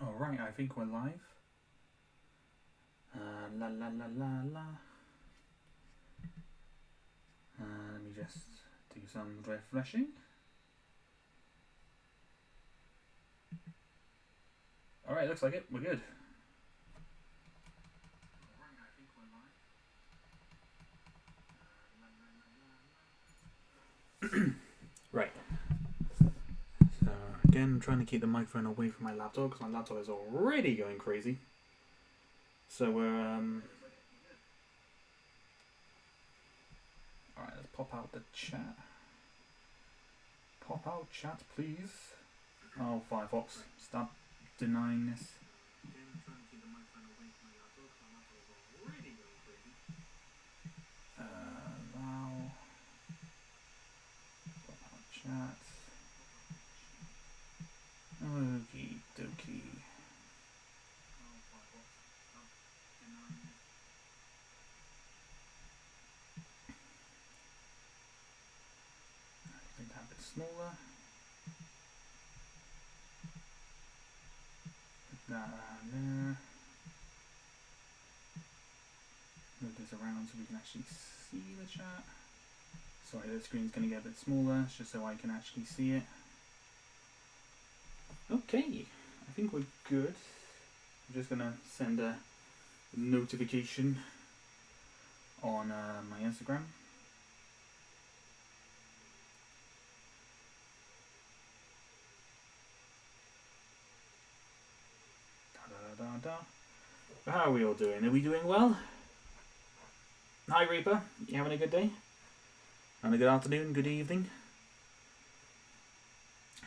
Alright, I think we're live. La la la la la. Let me just do some refreshing. Alright, looks like it. We're good. Right. So again, I'm trying to keep the microphone away from my laptop because my laptop is already going crazy. So we're alright, let's pop out the chat. Pop out chat, please. Oh, Firefox, stop denying this. Allow. Pop out chat. Okie dokie. I think that a bit smaller. Put that around there. Move this around so we can actually see the chat. Sorry, the screen's going to get a bit smaller, it's just so I can actually see it. Okay, I think we're good. I'm just going to send a notification on my Instagram. How are we all doing? Are we doing well? Hi Reaper, you having a good day? And a good afternoon, good evening.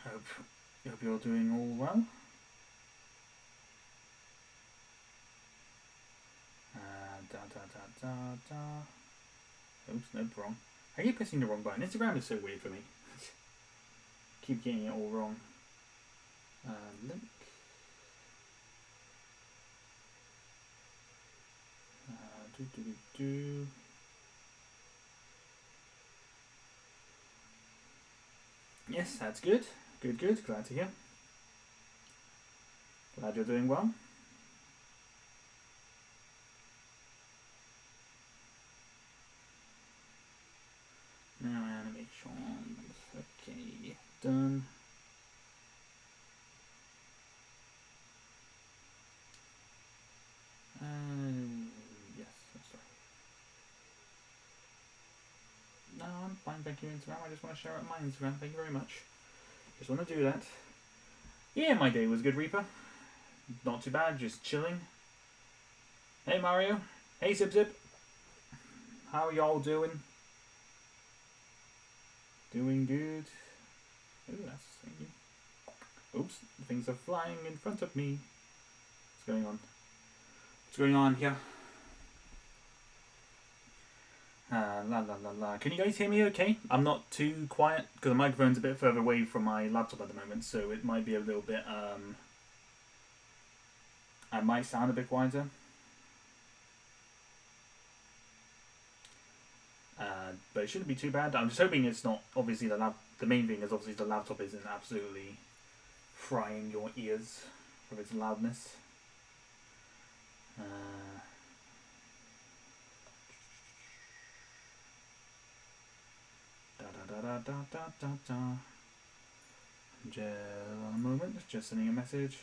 Hope you're doing all well. Oops, nope, wrong. I keep pressing the wrong button. Instagram is so weird for me. Keep getting it all wrong. Link. Yes, that's good. Good, good. Glad to hear. Glad you're doing well. Now animations. Okay, done. Yes, that's right. No, I'm fine, thank you, Instagram. I just want to share it on my Instagram. Thank you very much. Just want to do that. Yeah, my day was good, Reaper. Not too bad, just chilling. Hey, Mario. Hey, Zip Zip. How are y'all doing? Doing good. Oh, that's thinking. Oops, things are flying in front of me. What's going on? What's going on here? La la la la. Can you guys hear me okay? I'm not too quiet because the microphone's a bit further away from my laptop at the moment, so it might be a little bit, I might sound a bit quieter. But it shouldn't be too bad. I'm just hoping it's not, obviously the main thing is obviously the laptop isn't absolutely frying your ears with its loudness. Just a moment, just sending a message.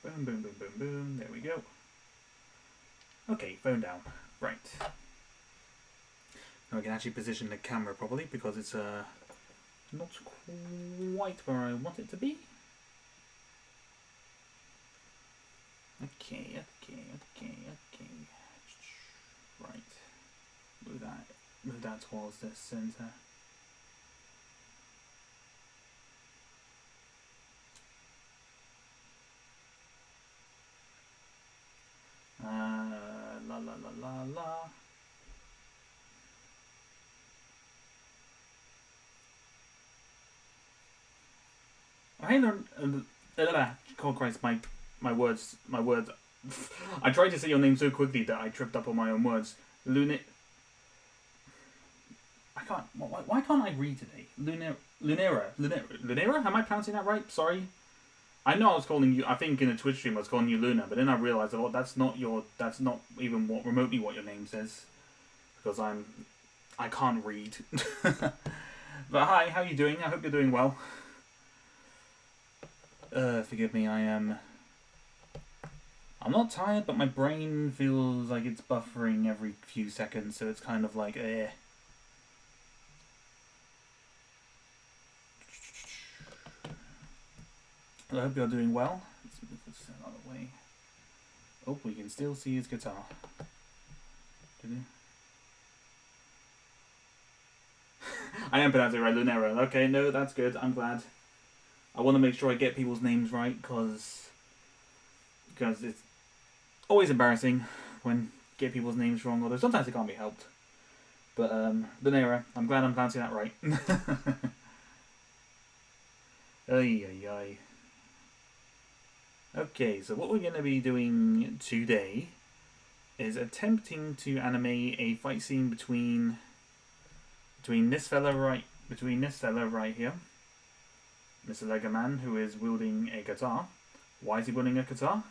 Boom, boom, boom, boom, boom. There we go. Okay, phone down. Right. Now I can actually position the camera properly because it's not quite where I want it to be. Okay. Right. Move that towards the center. La la la la la. I learned. Oh Christ, my words. I tried to say your name so quickly that I tripped up on my own words. Lunit. I can't. Why can't I read today? Lunera. Am I pronouncing that right? Sorry. I know I was calling you. I think in a Twitch stream I was calling you Luna, but then I realized, oh, that's not even remotely what your name says, because I can't read. But hi, how are you doing? I hope you're doing well. Forgive me. I'm not tired, but my brain feels like it's buffering every few seconds, so it's kind of like eh. I hope you're doing well. Let's move this out of the way. Oh, we can still see his guitar. I am pronouncing it right, Lunera. Okay, no, that's good. I'm glad. I want to make sure I get people's names right, because it's always embarrassing when get people's names wrong, although sometimes it can't be helped. But, Lunera, I'm glad I'm pronouncing that right. Ay, ay, ay. Okay, so what we're going to be doing today is attempting to animate a fight scene between this fella right here, Mr. Lego Man, who is wielding a guitar. Why is he wielding a guitar?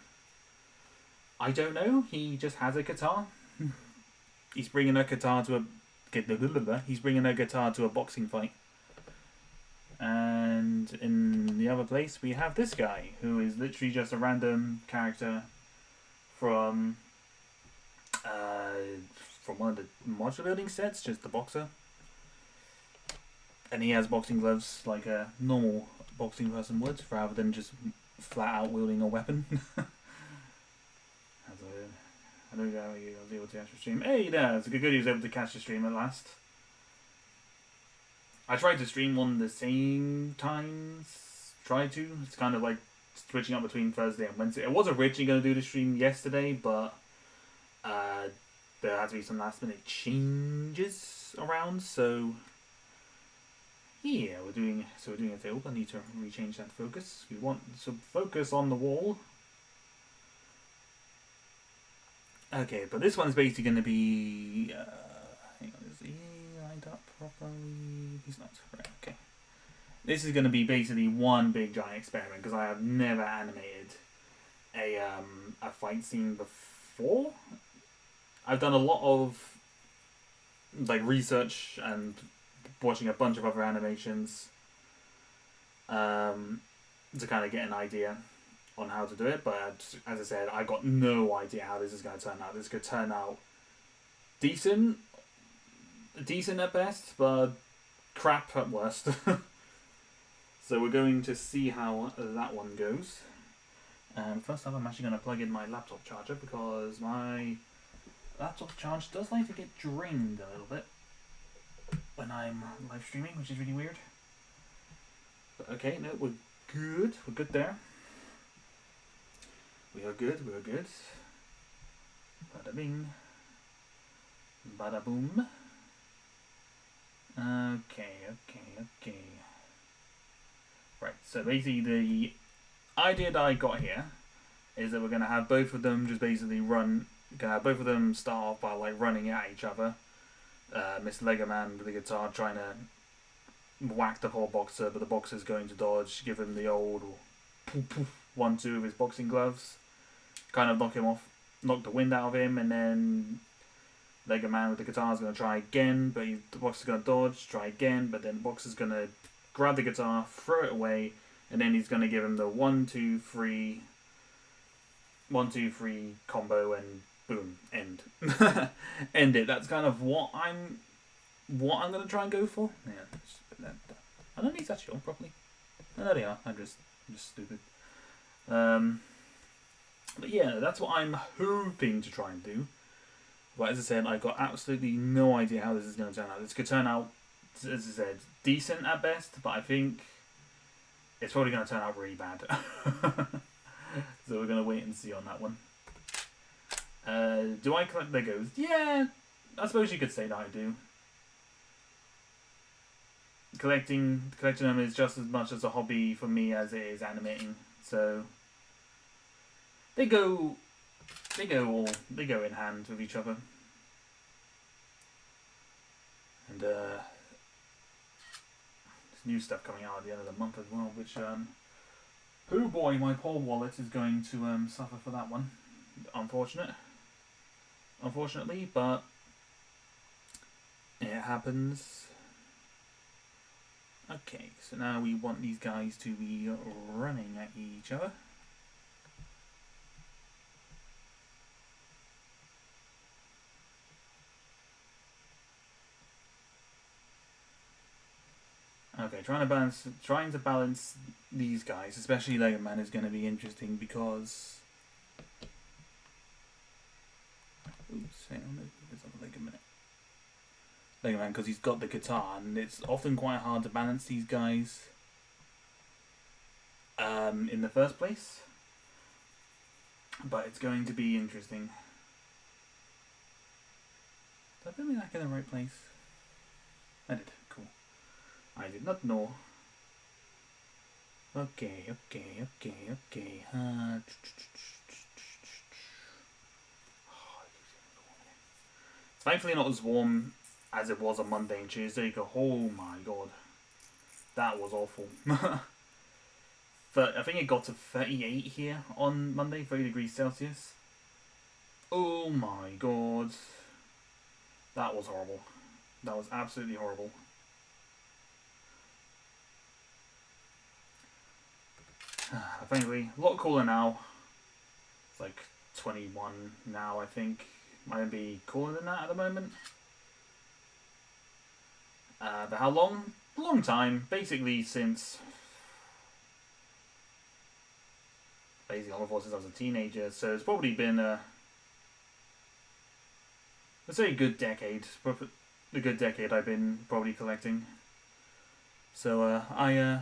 I don't know. He just has a guitar. He's bringing a guitar to a boxing fight. And in the other place, we have this guy, who is literally just a random character from one of the modular building sets, just the boxer. And he has boxing gloves like a normal boxing person would, rather than just flat out wielding a weapon. I don't know how I was able to catch the stream. Hey there, it's good he was able to catch the stream at last. I tried to stream one the same times. It's kind of like switching up between Thursday and Wednesday. I was originally going to do the stream yesterday, but there had to be some last minute changes around. So yeah, we're doing a table. I need to rechange that focus. We want some focus on the wall. Okay, but this one's basically going to be. Hang on, is he lined up properly? He's not. Right, okay. This is going to be basically one big giant experiment, because I have never animated a fight scene before. I've done a lot of like research and watching a bunch of other animations to kind of get an idea on how to do it, but as I said, I got no idea how this is going to turn out. This could turn out decent at best, but crap at worst. So we're going to see how that one goes. First up, I'm actually going to plug in my laptop charger, because my laptop charge does like to get drained a little bit when I'm live streaming, which is really weird. But okay, no, we're good. We're good there. We are good. Bada bing. Bada boom. Okay. Right, so basically the idea that I got here is that we're going to have both of them just basically both of them start off by like running at each other. Mr. Lego Man with the guitar trying to whack the poor boxer, but the boxer's going to dodge, give him the old poof, poof, 1-2 with his boxing gloves, kind of knock the wind out of him, and then Lego Man with the guitar is going to try again, but the boxer's going to dodge, try again, but then the boxer's going to grab the guitar, throw it away, and then he's going to give him the 1-2-3 combo, and boom, end. End it. That's kind of what I'm going to try and go for. Yeah, I don't think it's actually on properly. No, there they are. I'm just stupid. But yeah, that's what I'm hoping to try and do. But as I said, I've got absolutely no idea how this is going to turn out. This could turn out, as I said, decent at best, but I think it's probably going to turn out really bad. So we're going to wait and see on that one. Do I collect Legos? Yeah, I suppose you could say that I do. Collecting them is just as much as a hobby for me as it is animating. So they go in hand with each other. And new stuff coming out at the end of the month as well, which oh boy, my poor wallet is going to suffer for that one. Unfortunately, but it happens. Okay, so now we want these guys to be running at each other. Okay, trying to balance these guys, especially Lego Man, is going to be interesting because. Oops, hang on, there's a Lego Man, because he's got the guitar, and it's often quite hard to balance these guys in the first place. But it's going to be interesting. Did I put me back in the right place? I did. Cool. I did not know. Okay. It's thankfully not as warm as it was on Monday and Tuesday. Oh my god. That was awful. But I think it got to 38 here on Monday, 30 degrees Celsius. Oh my god. That was horrible. That was absolutely horrible. Thankfully, a lot cooler now. It's like 21 now, I think. Might be cooler than that at the moment. But how long? A long time. Basically since... since I was a teenager. So it's probably been let's say a good decade. A good decade I've been probably collecting. So I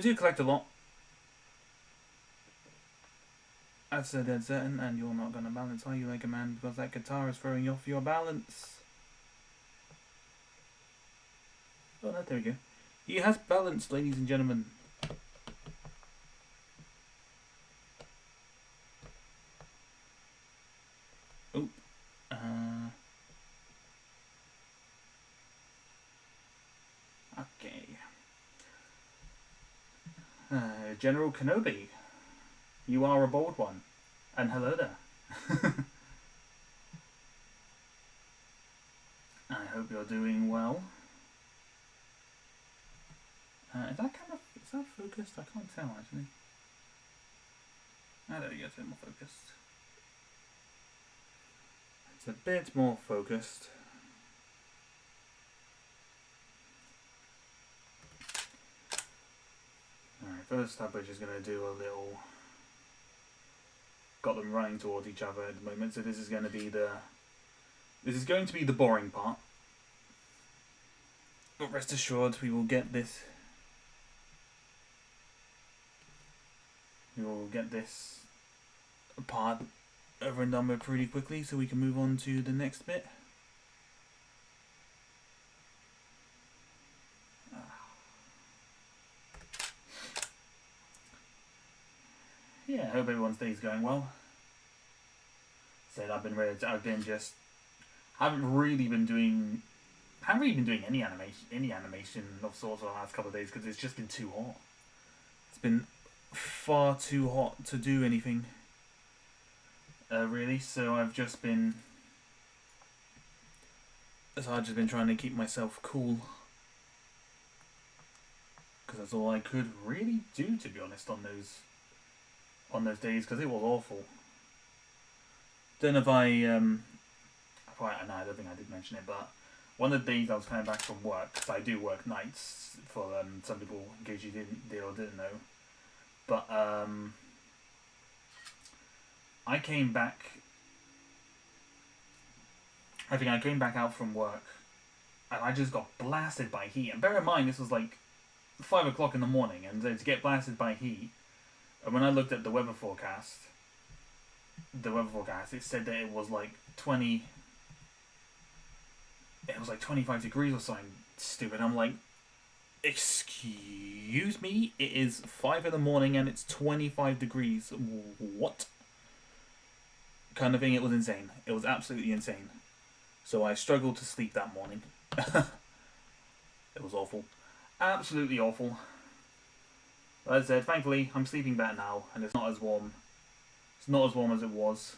do collect a lot. That's a dead certain, and you're not gonna balance, are you, Lego Man? Because that guitar is throwing you off your balance. Oh no, there we go. He has balance, ladies and gentlemen. Oh. Okay. General Kenobi. You are a bold one. And hello there. I hope you're doing well. Is that focused? I can't tell actually. Oh, there we go, it's a bit more focused. It's a bit more focused. Alright, first up we're just going to do a little... Got them running towards each other at the moment, so this is going to be the boring part. But rest assured, we will get this. We will get this part over and done with pretty quickly, so we can move on to the next bit. Yeah, I hope everyone's day's going well. Said haven't really been doing any animation of sorts for the last couple of days because it's just been too hot. It's been far too hot to do anything. Really, so I've just been trying to keep myself cool. Because that's all I could really do, to be honest, on those days, because it was awful. Don't know if I don't think I did mention it, but one of the days I was coming back from work, because I do work nights for some people, in case you didn't know. But I came back. I think I came back out from work, and I just got blasted by heat. And bear in mind, this was like 5 o'clock in the morning, and to get blasted by heat. And when I looked at the weather forecast, it said that it was like 25 degrees or something stupid. I'm like, excuse me? It is 5 in the morning and it's 25 degrees. What? Kind of thing. It was insane. It was absolutely insane. So I struggled to sleep that morning. It was awful. Absolutely awful. But as I said, thankfully, I'm sleeping better now, and it's not as warm. It's not as warm as it was.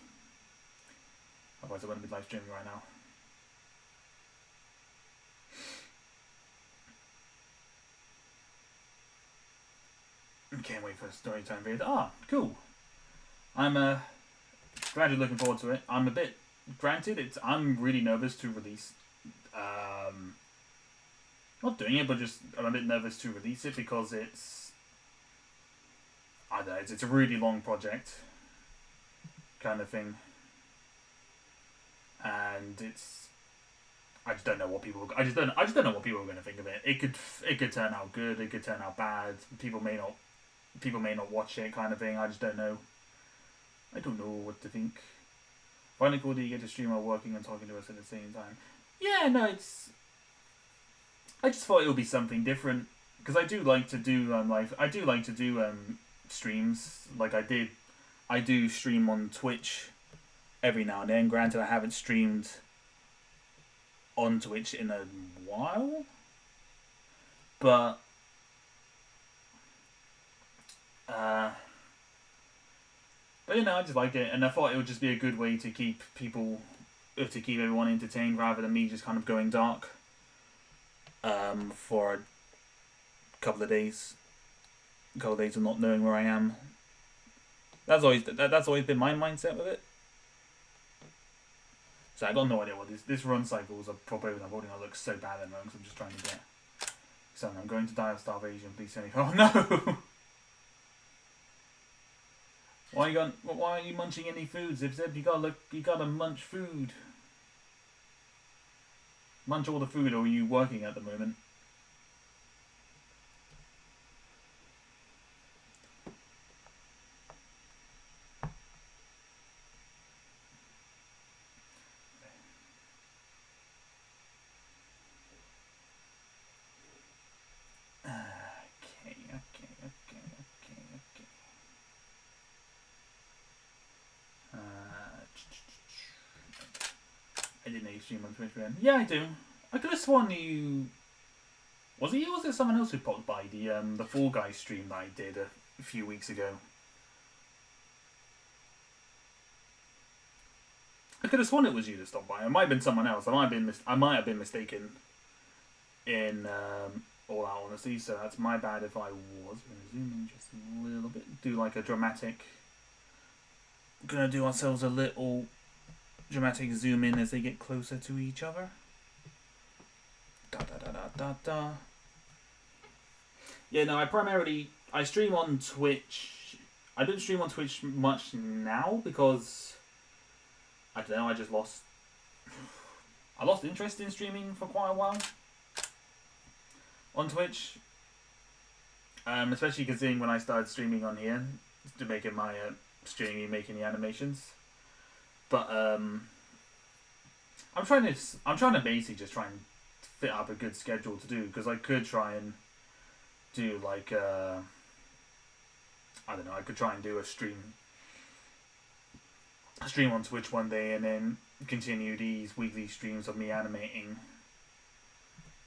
Otherwise, I wouldn't be live streaming right now. Can't wait for a story time period. Ah, cool. I'm glad you're looking forward to it. I'm a bit, granted, I'm really nervous to release. Not doing it, but just I'm a bit nervous to release it because I don't know, it's a really long project, kind of thing, and I just don't know what people. I just don't know what people are going to think of it. It could turn out good. It could turn out bad. People may not watch it, kind of thing. I just don't know. I don't know what to think. Finally cool that you get to stream while working and talking to us at the same time. Yeah, no, I just thought it would be something different because I do like to do streams. Like I do stream on Twitch every now and then. Granted, I haven't streamed on Twitch in a while, but I just like it, and I thought it would just be a good way to keep everyone entertained rather than me just kind of going dark for a couple of days of not knowing where I am. That's always been my mindset with it. So I got no idea what this run cycles are probably. I'm holding. I look so bad at the moment because I'm just trying to get. So I'm going to die of starvation. Please send me. Oh no! Why are you munching any food, Zip Zip? You gotta munch food. Munch all the food, or are you working at the moment? I didn't know you stream on Twitch, man. Yeah, I do. I could have sworn you. Was it you or was it someone else who popped by the Fall Guys stream that I did a few weeks ago? I could have sworn it was you that stopped by. It might have been someone else. I might have been mistaken. In all out honesty, so that's my bad if I was. I'm gonna zoom in just a little bit. Do like a dramatic. Gonna do ourselves a little dramatic zoom in as they get closer to each other. Da da da da da da. Yeah, no, I stream on Twitch. I don't stream on Twitch much now because I don't know. I lost interest in streaming for quite a while on Twitch. Especially considering when I started streaming on here to making my streaming, making the animations. But I'm trying to basically just try and fit up a good schedule to do, because I could try and do like I don't know. I could try and do a stream on Twitch one day and then continue these weekly streams of me animating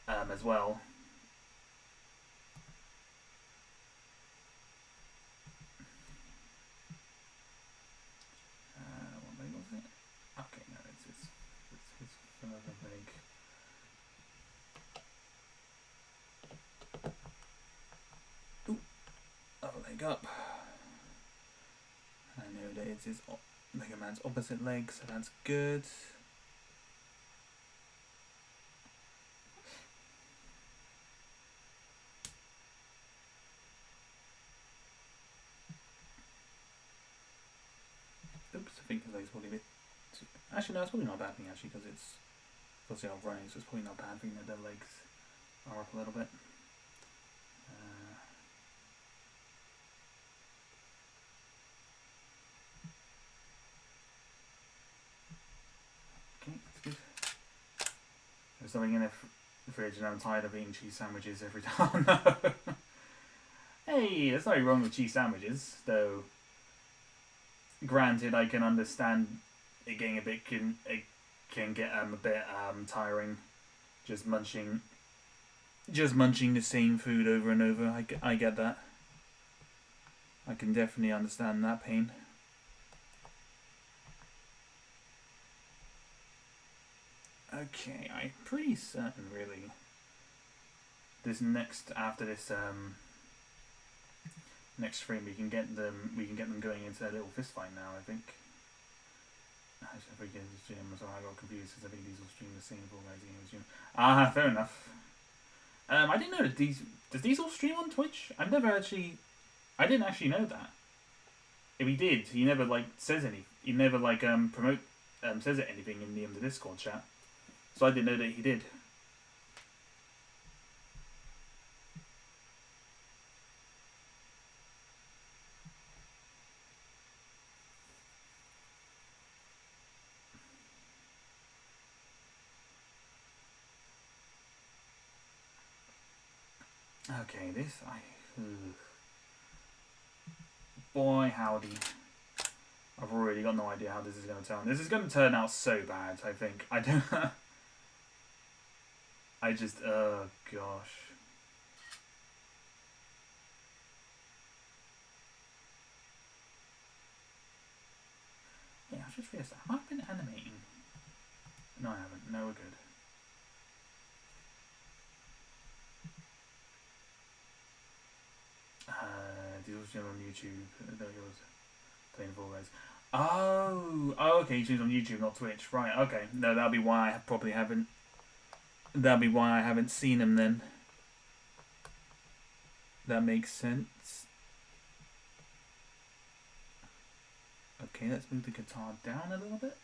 as well. What leg was it? Okay, no, it's his further leg. Ooh, other leg up. I know that it's his Mega Man's opposite leg, so that's good. Oops, I think his leg's probably a bit too... Actually, no, it's probably not a bad thing, actually, because it's obviously out running, so it's probably not a bad thing that their legs are up a little bit. Okay, that's good. There's something in the fridge and I'm tired of eating cheese sandwiches every time. Hey, there's nothing wrong with cheese sandwiches, though. Granted, I can understand it getting it can get a bit tiring, just munching just munching the same food over and over. I get that. I can definitely understand that pain. Okay, I'm pretty certain, really. This after this next frame, we can get them going into a little fist fight now. I think. I got confused because I think these will stream the same for magazine. Ah, fair enough. I didn't know that does Diesel stream on Twitch? I didn't actually know that. If he did, he never says any. He never says anything in the Discord chat. So I didn't know that he did. Okay, boy howdy. I've already got no idea how this is going to turn. This is going to turn out so bad, I think. I don't... oh gosh. Yeah, I've just realised, have I been animating? No, I haven't. No, we're good. Deals on YouTube. There he was playing Fall Guys. Oh, okay. He streams on YouTube, not Twitch. Right. Okay. No, that'll be why I probably haven't. That'll be why I haven't seen him then. That makes sense. Okay, let's move the guitar down a little bit.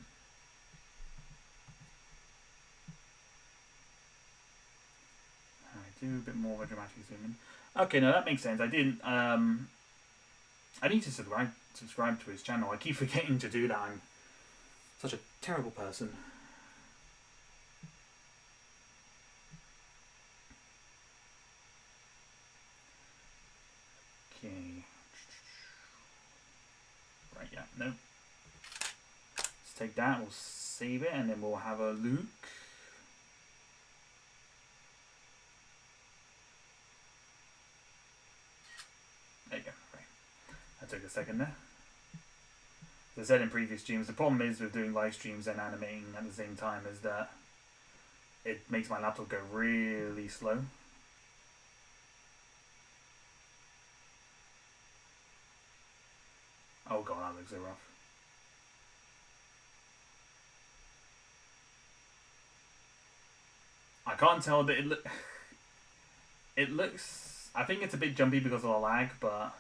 Alright, do a bit more of a dramatic zoom in. Okay, no, that makes sense. I didn't. I need to subscribe to his channel. I keep forgetting to do that. I'm such a terrible person. Okay. Right, yeah, no. Let's take that, we'll save it, and then we'll have a look. There you go, right. That took a second there. As I said in previous streams, the problem is with doing live streams and animating at the same time is that it makes my laptop go really slow. Oh god, that looks so rough. I can't tell that it looks... I think it's a bit jumpy because of the lag, but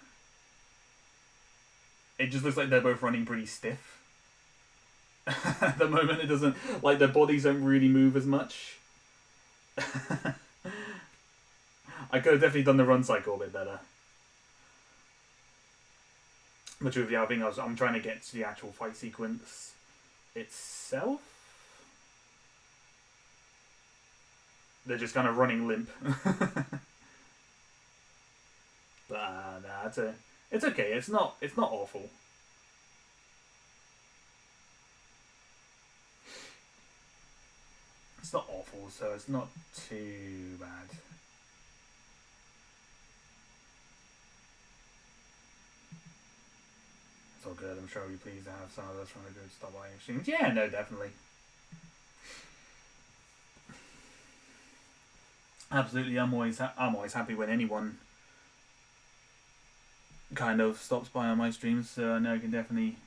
it just looks like they're both running pretty stiff. At the moment, it doesn't... Like, their bodies don't really move as much. I could have definitely done the run cycle a bit better. But with the other thing, I'm trying to get to the actual fight sequence itself. They're just kind of running limp. But nah, it's okay. It's not awful. It's not awful, so it's not too bad. It's all good. I'm sure you'll be pleased to have some of us trying to go stop buying streams. Yeah, no, definitely. Absolutely, I'm always happy when anyone kind of stops by on my streams, so I know I can definitely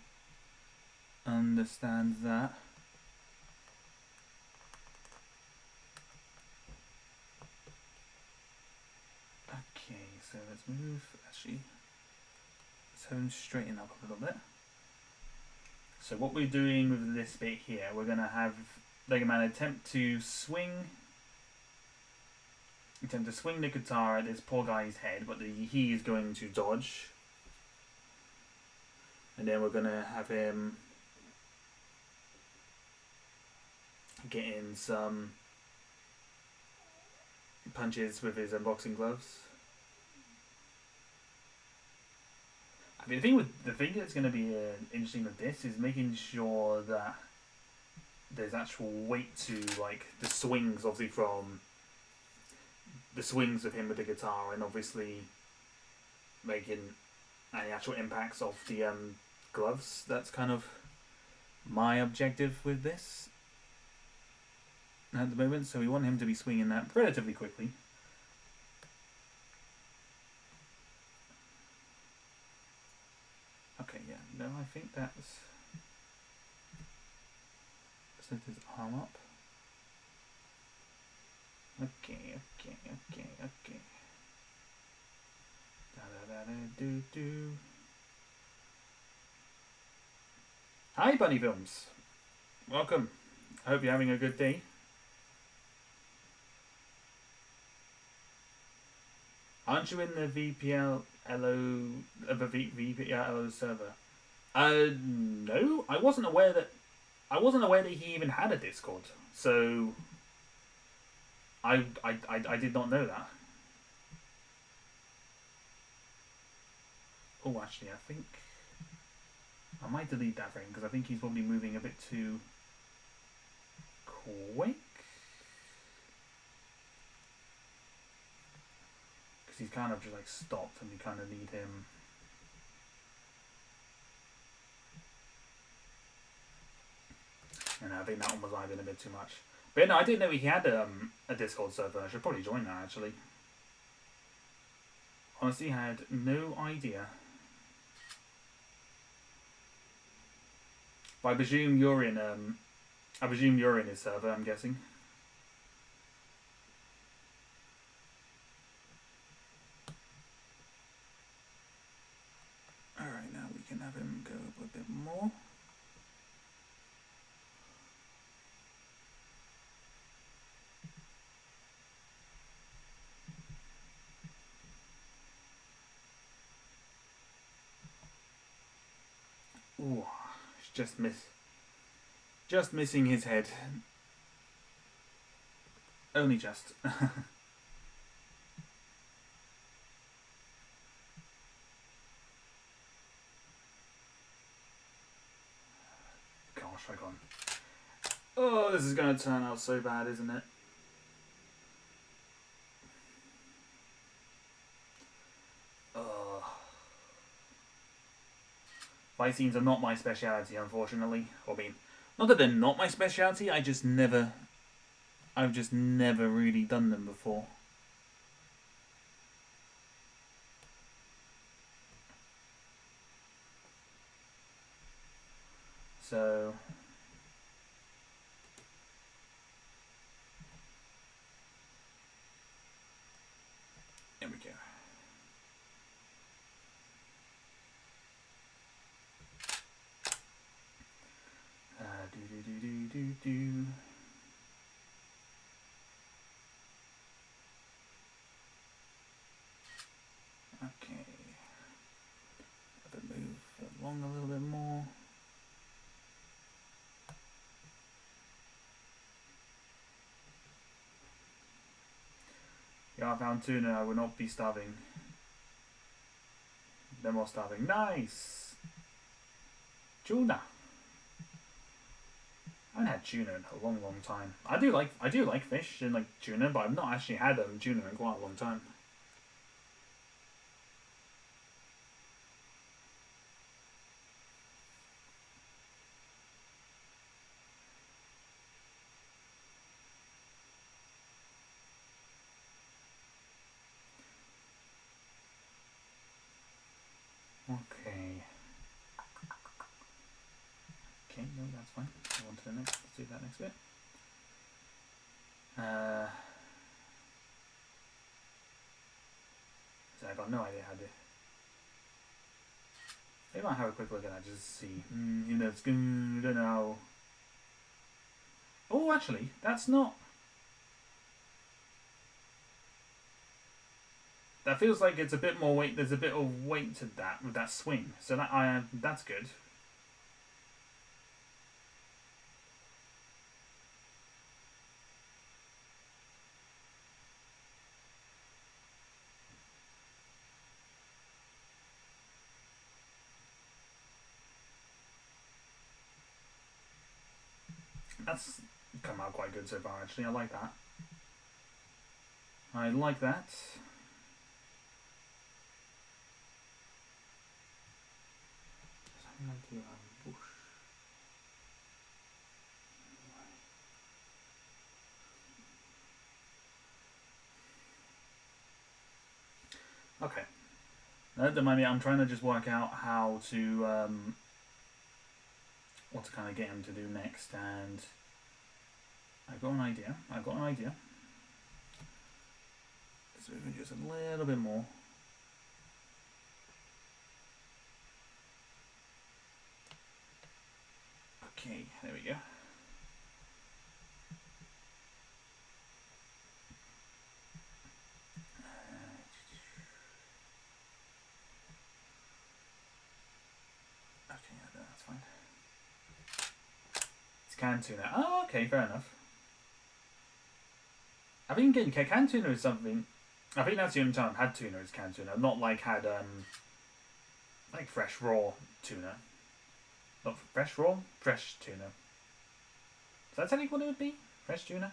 understand that. Okay, so let's move. Actually, let's straighten up a little bit. So what we're doing with this bit here, we're gonna have Lego Man attempt to swing the guitar at this poor guy's head, but he is going to dodge. And then we're going to have him get in some punches with his unboxing gloves. I mean, the thing that's going to be interesting with this is making sure that there's actual weight to, like, the swings, obviously, from the swings of him with the guitar, and obviously making any actual impacts of the gloves. That's kind of my objective with this at the moment. So we want him to be swinging that relatively quickly. Okay, yeah, no, I think that's... Set his arm up. Okay. Da-da-da-da-do-do. Hi, Bunny Films. Welcome. I hope you're having a good day. Aren't you in the VPLO server? No, I wasn't aware that he even had a Discord. So I did not know that. Oh, actually, I think I might delete that thing because I think he's probably moving a bit too quick. Because he's kind of just like stopped, and we kind of need him. And I think that one was either a bit too much. But no, I didn't know he had a Discord server. I should probably join that actually. Honestly, had no idea. But I presume you're in his server, I'm guessing. Alright, now we can have him go up a bit more. Ooh, just missing his head. Only just. Gosh, I gone. Oh, this is going to turn out so bad, isn't it? Fight scenes are not my speciality, unfortunately. I mean, not that they're not my speciality, I've just never really done them before. So here we go. Do. Okay. Have it move along a little bit more. Yeah, I found tuna. I will not be starving. No more starving. Nice. Tuna. I haven't had tuna in a long time. I do like fish and like tuna, but I've not actually had tuna in quite a long time. Okay. Okay, no, that's fine. Go on to the next. Let's do that next bit. So I got no idea how to. Maybe I'll have a quick look at that just to see. You know, it's good. I don't know. Oh, actually, that's not. That feels like it's a bit more weight. There's a bit of weight to that with that swing. So that's good. That's come out quite good so far, actually. I like that. I like that. I'm going to bush. Okay. At the moment, I'm trying to just work out how to what to kind of get him to do next, and I've got an idea. Let's move it just a little bit more. Okay, there we go. Okay, yeah, that's fine. It's canned tuna. Oh, okay, fair enough. I think canned tuna is something. I think that's the only time I've had tuna is canned tuna. I've not like had like fresh raw tuna. Not fresh raw, fresh tuna. Is that technically what it would be? Fresh tuna?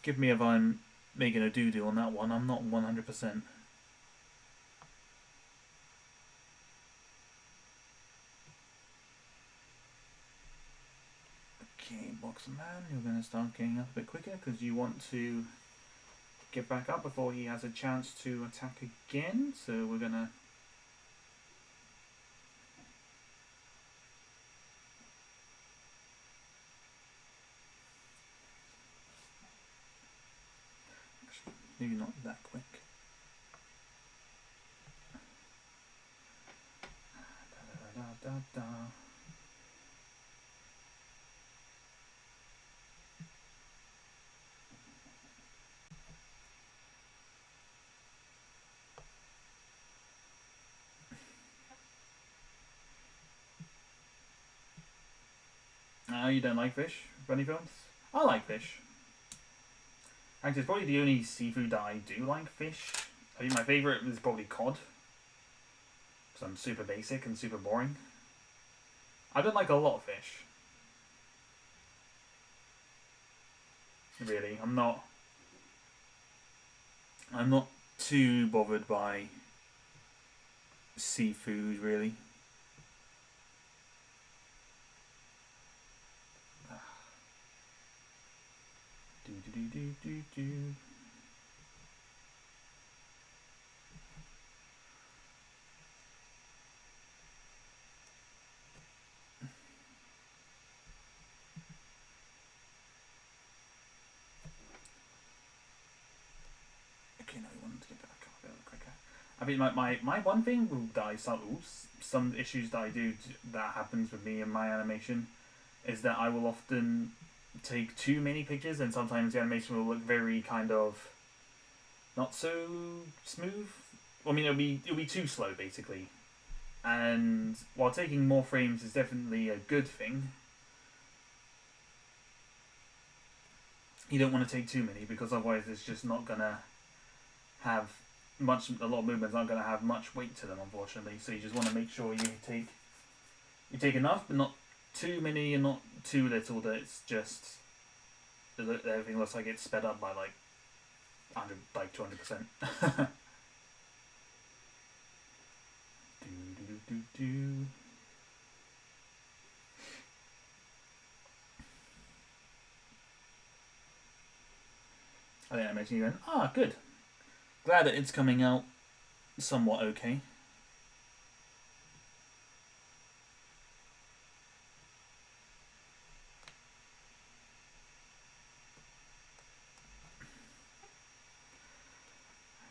Give me if I'm making a doo-doo on that one. I'm not 100%. Okay, Boxer Man, you're going to start getting up a bit quicker because you want to get back up before he has a chance to attack again. So we're going to... Maybe not that quick. Da, da, da, da, da. You don't like fish? Bunny films? I like fish. Actually, it's probably the only seafood that I do like fish. I think my favourite is probably cod. Because I'm super basic and super boring. I don't like a lot of fish. Really, I'm not too bothered by seafood, really. Do do do do do do. Okay, no, we wanted to get back up a bit quicker. I mean, my one thing that some issues that I do that happens with me in my animation is that I will often take too many pictures, and sometimes the animation will look very kind of not so smooth. I mean, it'll be too slow basically. And while taking more frames is definitely a good thing, you don't want to take too many because otherwise it's just not gonna have much. A lot of movements aren't gonna have much weight to them, unfortunately. So you just want to make sure you take enough, but not too many and not too little that it's just everything looks like it's sped up by like 100, like 200%. Do. I think I mentioned you going, good. Glad that it's coming out somewhat okay.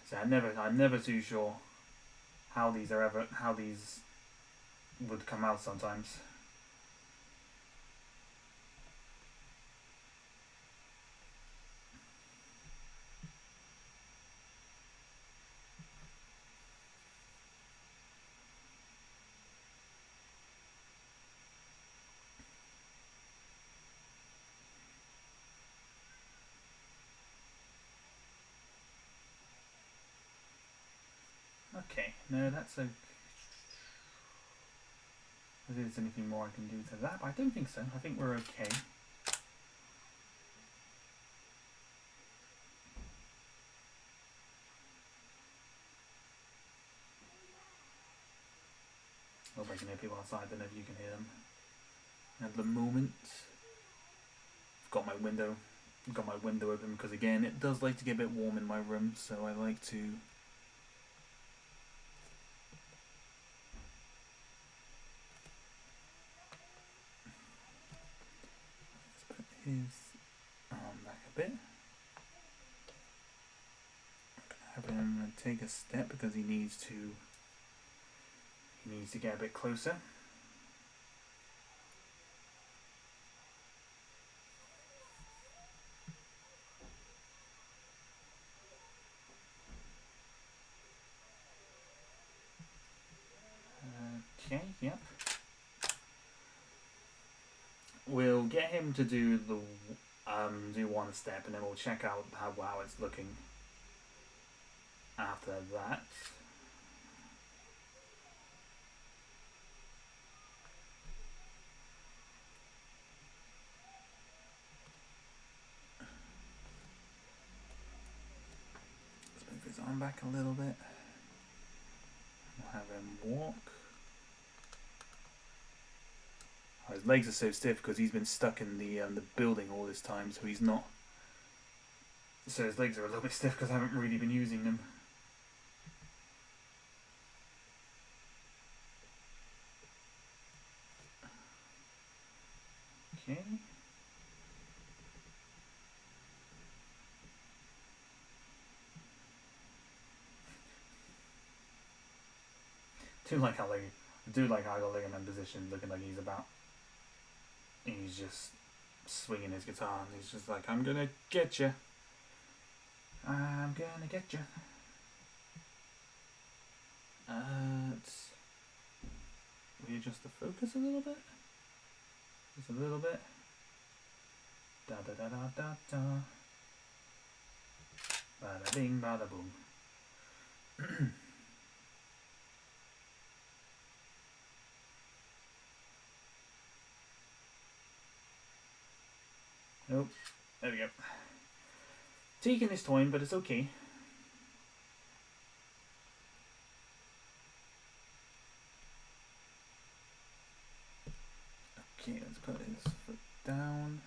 So I'm never too sure how these would come out sometimes. Okay, no, that's okay. If there's anything more I can do to that, but I don't think so. I think we're okay. hope I can hear people outside. I don't know if you can hear them. At the moment, I've got my window open because again, it does like to get a bit warm in my room, so I like to. Let's put his arm back a bit. Have him take a step because he needs to get a bit closer. Okay, yep. We'll get him to do the do one step, and then we'll check out how it's looking after that. Let's move his arm back a little bit. We'll have him walk. Oh, his legs are so stiff because he's been stuck in the building all this time, so he's not. So his legs are a little bit stiff because I haven't really been using them. Okay. I do like how I got Liam in position, looking like he's just swinging his guitar, and he's just like, I'm gonna get you. I'm gonna get you. Let's readjust the focus a little bit. Just a little bit. Da da da da da da. Bada bing, bada boom. Nope. There we go. Taking his time, but it's okay. Okay, let's put his foot down.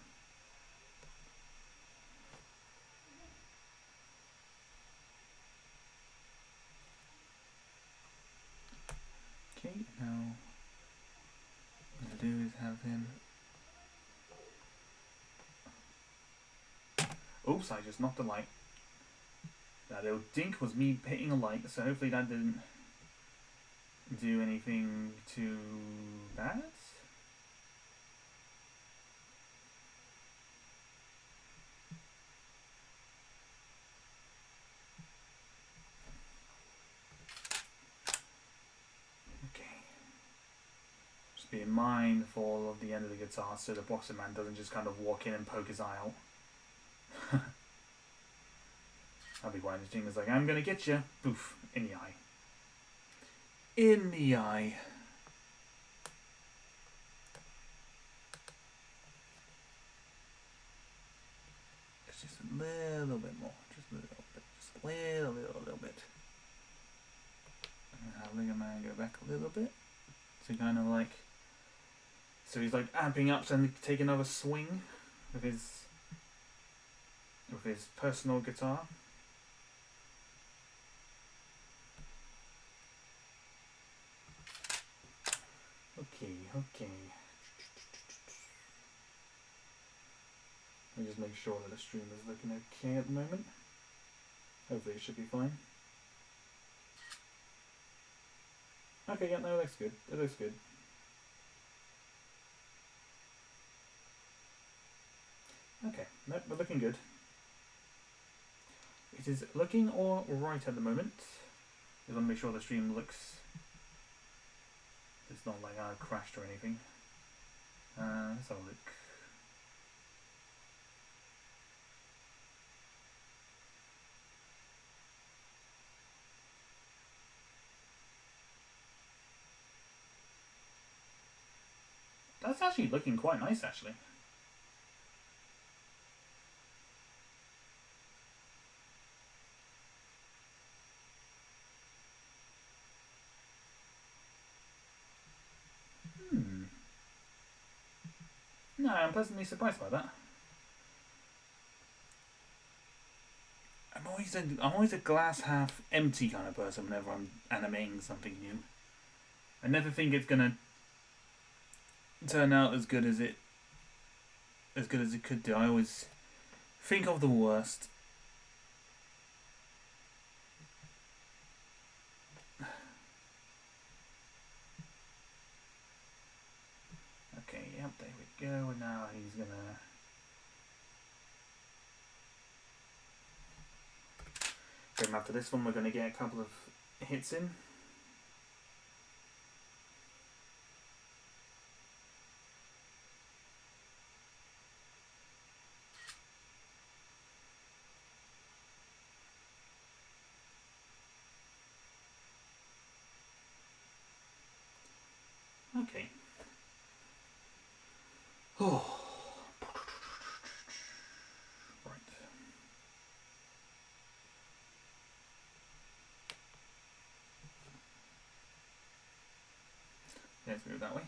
Okay, now what I'm gonna do is have him. Oops, I just knocked the light. That little dink was me hitting a light, so hopefully that didn't do anything too bad. Okay. Just be mindful of the end of the guitar so the boxer man doesn't just kind of walk in and poke his eye out. That'd be quite interesting. It's like, I'm gonna get you. Poof. In the eye. In the eye. It's just a little bit more. Just a little bit. Just a little bit. I'm gonna have Linger Man go back a little bit. So kind of like. So he's like amping up to take another swing with his personal guitar. Okay. Let me just make sure that the stream is looking okay at the moment. Hopefully it should be fine. Okay, yeah, no, it looks good. It looks good. Okay, no, we're looking good. It is looking all right at the moment. Just want to make sure the stream looks. It's not like I crashed or anything. Let's have a look. That's actually looking quite nice, actually. No, I'm pleasantly surprised by that. I'm always a glass half empty kind of person whenever I'm animating something new. I never think it's gonna turn out as good as it could do. I always think of the worst. Okay, yep, there we go. And now he's gonna. After this one, we're gonna get a couple of hits in. Okay. Oh. Right. Let's move that way.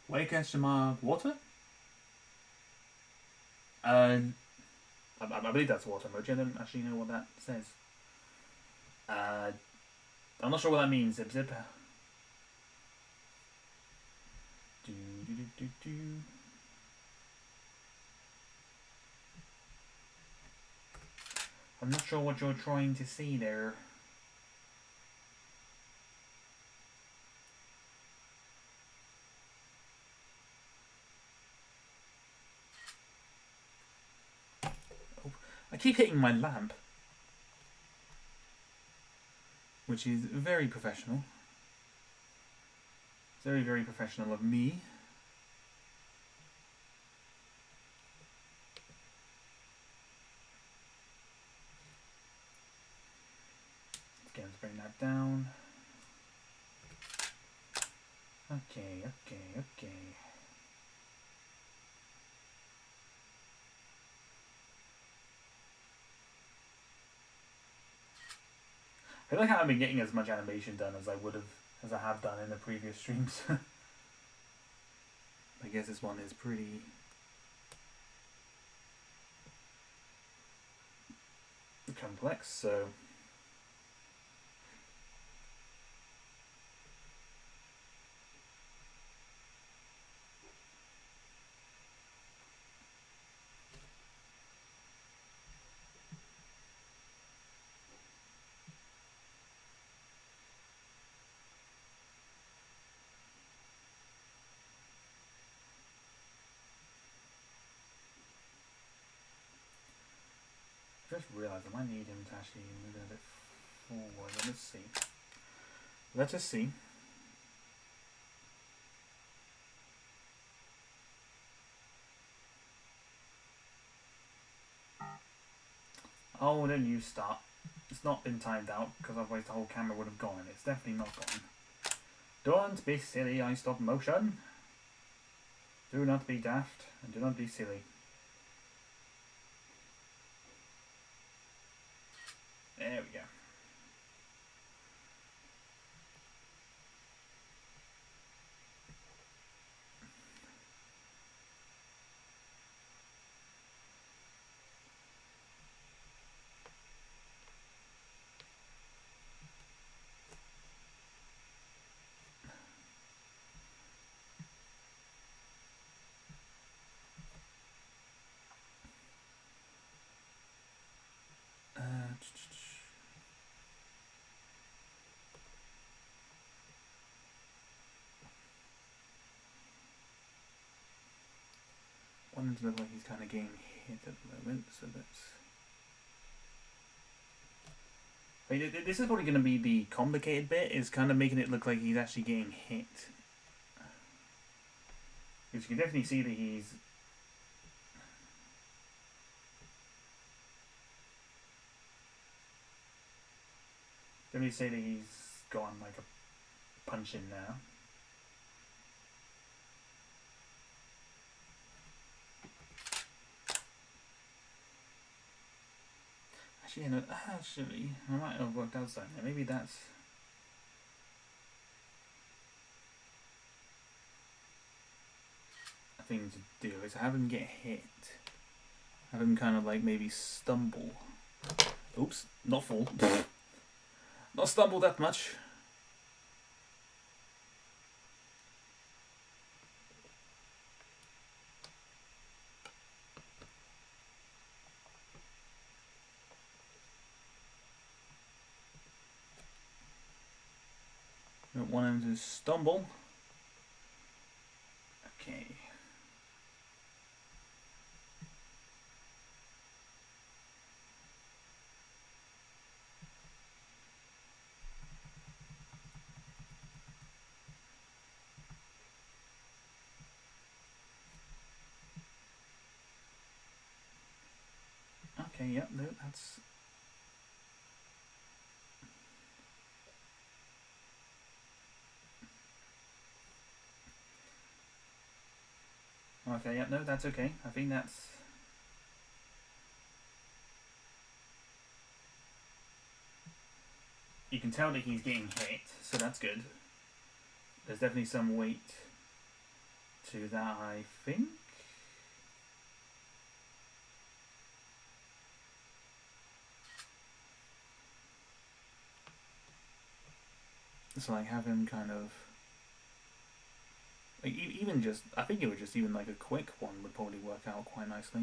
Why question mark water? I believe that's water emoji. I don't actually know what that says. I'm not sure what that means. Zip zip. Do do do do do. I'm not sure what you're trying to see there. Oh, I keep hitting my lamp, which is very professional. Very, very professional of me. Again, let's bring that down. Okay, okay, okay. I feel like I haven't been getting as much animation done as I have done in the previous streams. I guess this one is pretty complex, so I just realised I might need him to actually move a bit forward. Let's see. Let us see. Oh, then you start. It's not been timed out because otherwise the whole camera would have gone. It's definitely not gone. Don't be silly, I stop motion. Do not be daft and do not be silly. There we go. One doesn't look like he's kind of getting hit at the moment, so that's. This is probably going to be the complicated bit, is kind of making it look like he's actually getting hit. Because you can definitely see that he's... Definitely say that he's gone like a punch in now. Actually, no, actually, I might have worked out something. Maybe that's... a thing to do, is have him get hit. Have him kind of like maybe stumble. Oops, not fall. Not stumble that much. Don't want him to stumble. Okay. Okay, yep, no, that's... Okay, yep, no, that's okay. I think that's... You can tell that he's getting hit, so that's good. There's definitely some weight to that, I think. So like have him kind of... like even just... I think it would just even like a quick one would probably work out quite nicely.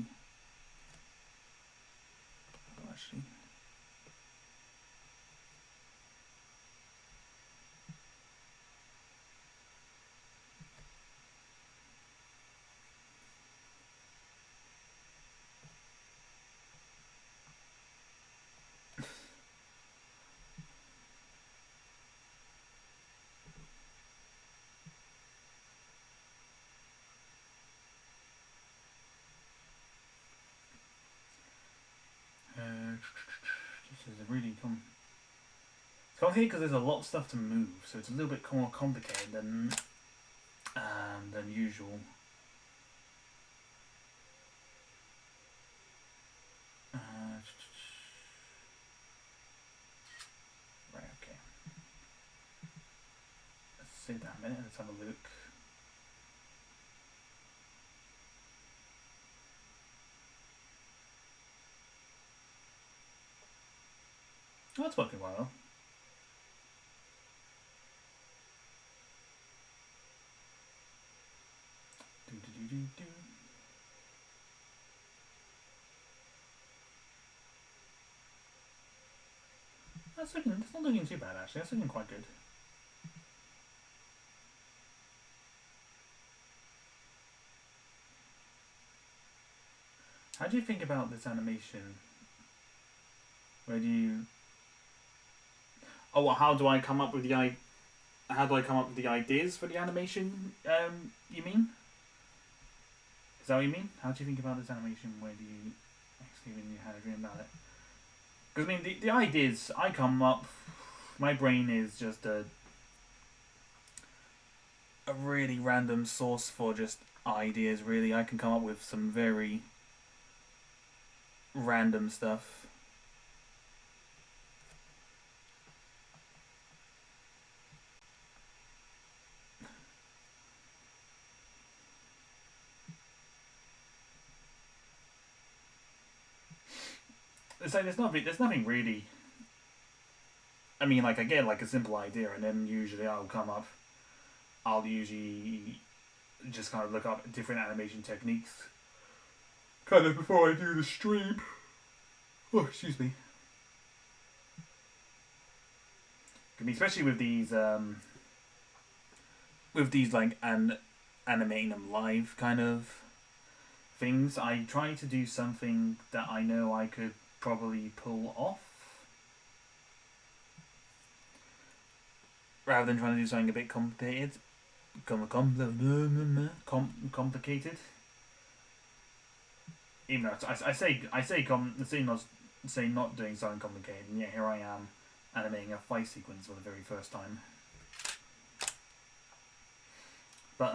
Oh, actually... this is a really it's complicated because there's a lot of stuff to move, so it's a little bit more complicated than usual. Right, okay. Let's save that a minute. Let's have a look. Oh, that's working well. Do. That's not looking too bad actually. That's looking quite good. How do you think about this animation? Where do you... Oh, well, how do I come up with the ideas for the animation? You mean? Is that what you mean? How do you think about this animation? Where do you actually, when you had a dream about it? Because I mean, the ideas I come up, my brain is just a really random source for just ideas. Really, I can come up with some very random stuff. It's like there's nothing really. I mean, like I get like a simple idea, and then usually I'll usually just kind of look up different animation techniques, kind of before I do the stream. Oh, excuse me. I mean, especially with these like animating them live kind of things, I try to do something that I know I could probably pull off, rather than trying to do something a bit complicated. Complicated. Even though I say not doing something complicated, and yet here I am animating a fight sequence for the very first time. But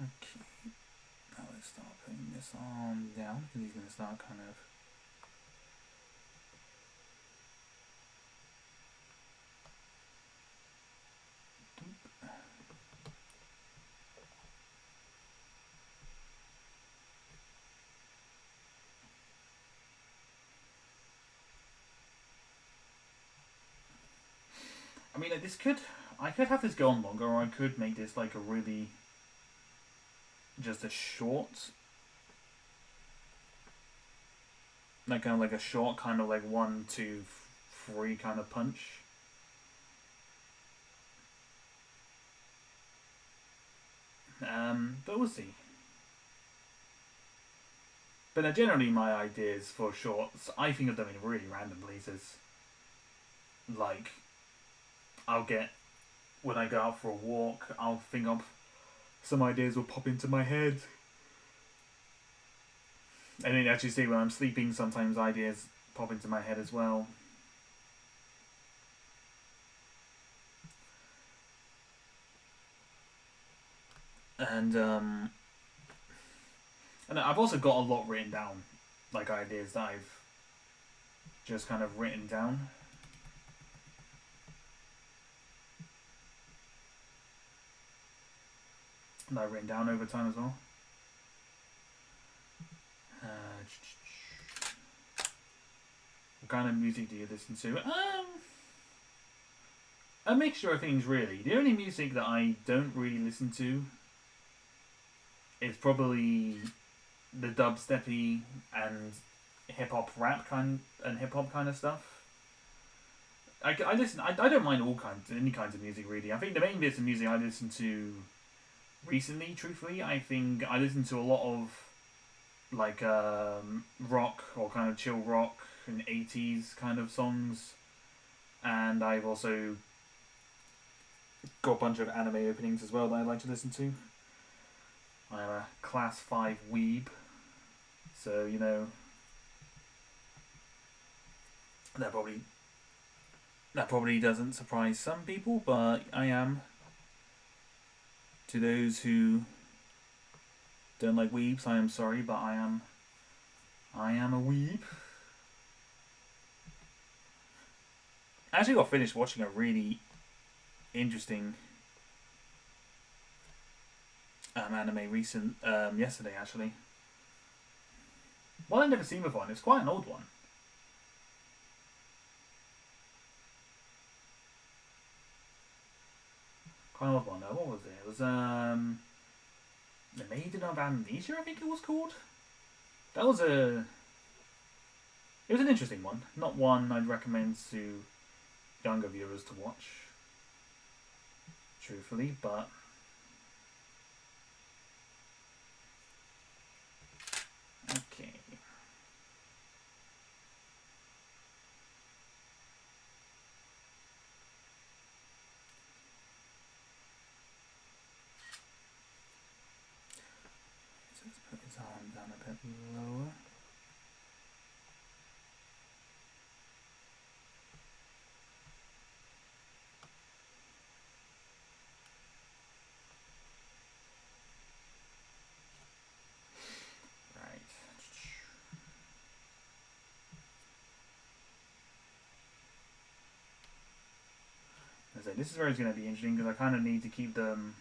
Okay, now let's start putting this on down because he's going to start kind of. I mean, like, I could have this go on longer, or I could make this like a really, just a short, like kind of like a short kind of like 1, 2, 3 kind of punch. But we'll see. But generally, my ideas for shorts, I think of them in really random places. Like, when I go out for a walk, I'll think of some ideas will pop into my head. And then as you see, when I'm sleeping, sometimes ideas pop into my head as well. And I've also got a lot written down, like ideas that I've just kind of written down. And I've written down over time as well. What kind of music do you listen to? A mixture of things, really. The only music that I don't really listen to is probably the dubsteppy and hip hop rap kind of stuff. I listen. I don't mind any kinds of music, really. I think the main bits of music I listen to recently, truthfully, I think I listen to a lot of like rock or kind of chill rock and 80s kind of songs, and I've also got a bunch of anime openings as well that I like to listen to. I'm a class 5 weeb, so you know that probably doesn't surprise some people, but I am. To those who don't like weebs, I am sorry, but I am a weeb. I actually got finished watching a really interesting anime yesterday, actually. One I'd never seen before, and it's quite an old one. Quite an old one. What was it? It was The Maiden of Amnesia, I think it was called. It was an interesting one. Not one I'd recommend to younger viewers to watch, truthfully, but okay. So let's put his arm down a bit lower. So this is where it's going to be interesting because I kind of need to keep them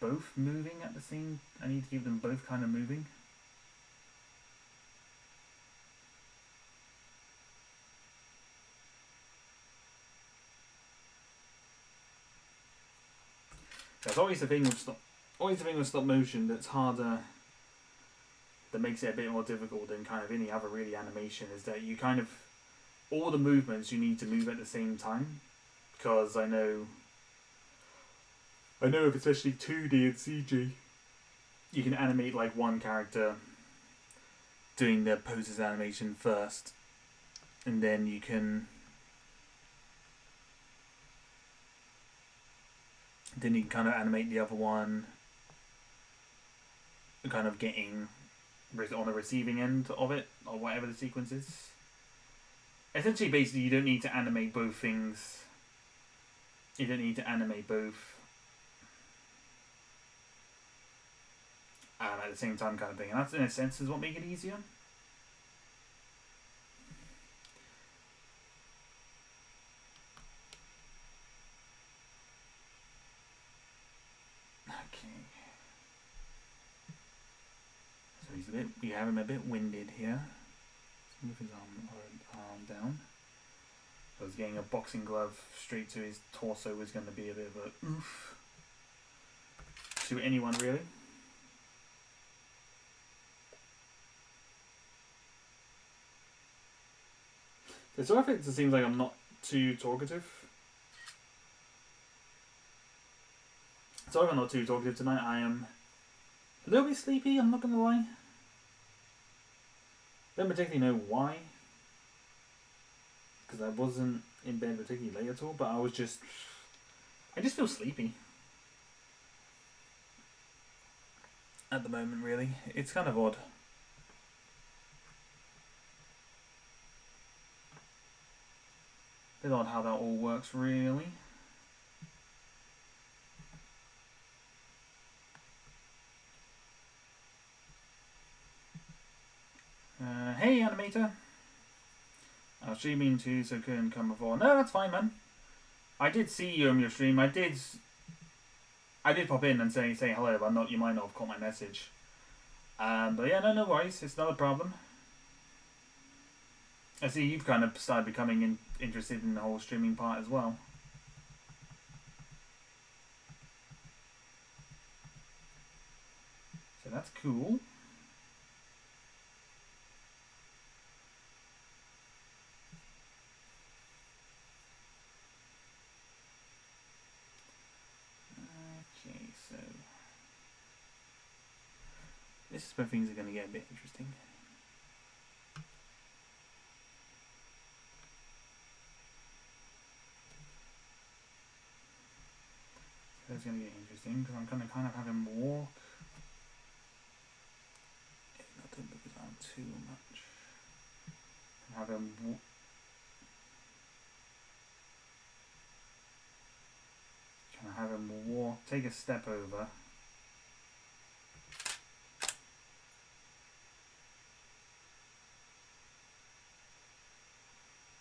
both moving at the same. I need to keep them both kind of moving. That's always the thing with stop motion that's harder. That makes it a bit more difficult than kind of any other really animation is that you kind of all the movements you need to move at the same time, because I know if especially 2D and CG, you can animate like one character doing the poses animation first, and then you can kind of animate the other one, kind of getting on the receiving end of it, or whatever the sequence is. Essentially, basically, you don't need to animate both things. You don't need to animate both at the same time kind of thing. And that's, in a sense, is what makes it easier. Okay. So he's a bit, we have him a bit winded here. Let's move his arm down. I was getting a boxing glove straight to his torso was going to be a bit of a oof to anyone, really. So I think it seems like I'm not too talkative. Sorry if I'm not too talkative tonight. I am a little bit sleepy, I'm not going to lie. Don't particularly know why. Because I wasn't in bed particularly late at all, but I just feel sleepy. At the moment, really. It's kind of odd. Bit odd how that all works, really. Hey, animator. I was streaming too, so couldn't come before. No, that's fine, man. I did see you on your stream. I did pop in and say hello, but you might not have caught my message. But yeah, no worries. It's not a problem. I see you've kind of started becoming interested in the whole streaming part as well. So that's cool. Okay, so this is where things are going to get a bit interesting. So it's going to get interesting because I'm going to kind of have him walk. Not to move his arm too much. Have him walk. Have him walk, take a step over.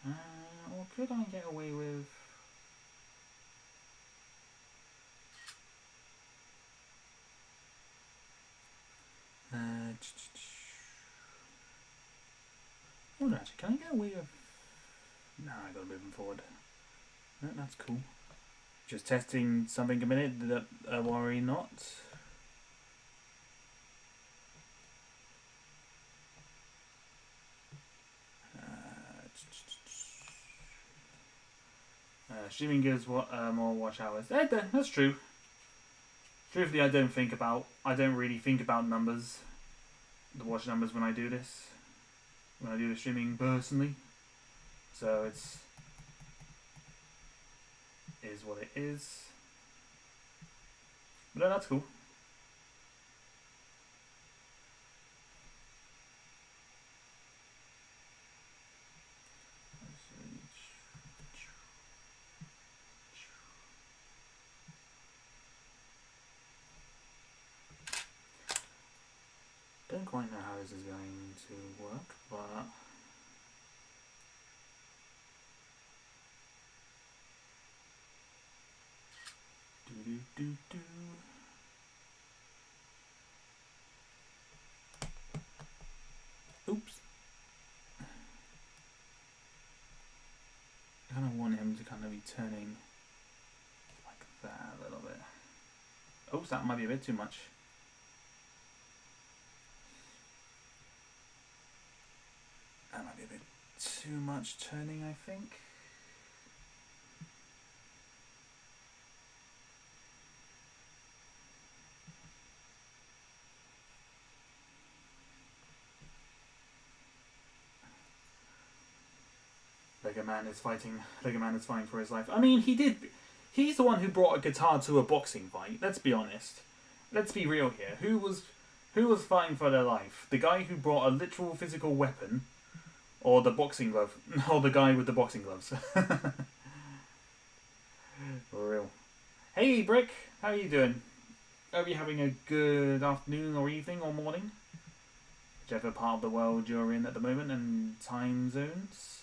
Or could I get away with... Oh no, actually, can I get away with... No, I gotta move him forward. No, that's cool. Just testing something a minute, worry not. Streaming gives more watch hours. That's true. Truthfully, I don't really think about numbers, the watch numbers when I do this. When I do the streaming personally. So it's... is what it is. But no, that's cool. Don't quite know how this is going to work, but... Oops. I kind of want him to kind of be turning like that a little bit. Oops, that might be a bit too much. That might be a bit too much turning, I think. Lego Man is fighting for his life. I mean, he's the one who brought a guitar to a boxing fight. Let's be honest. Let's be real here. Who was fighting for their life? The guy who brought a literal physical weapon, or the boxing glove, or the guy with the boxing gloves? For real. Hey, Brick, how are you doing? Hope you're having a good afternoon or evening or morning, whichever part of the world you're in at the moment, and time zones.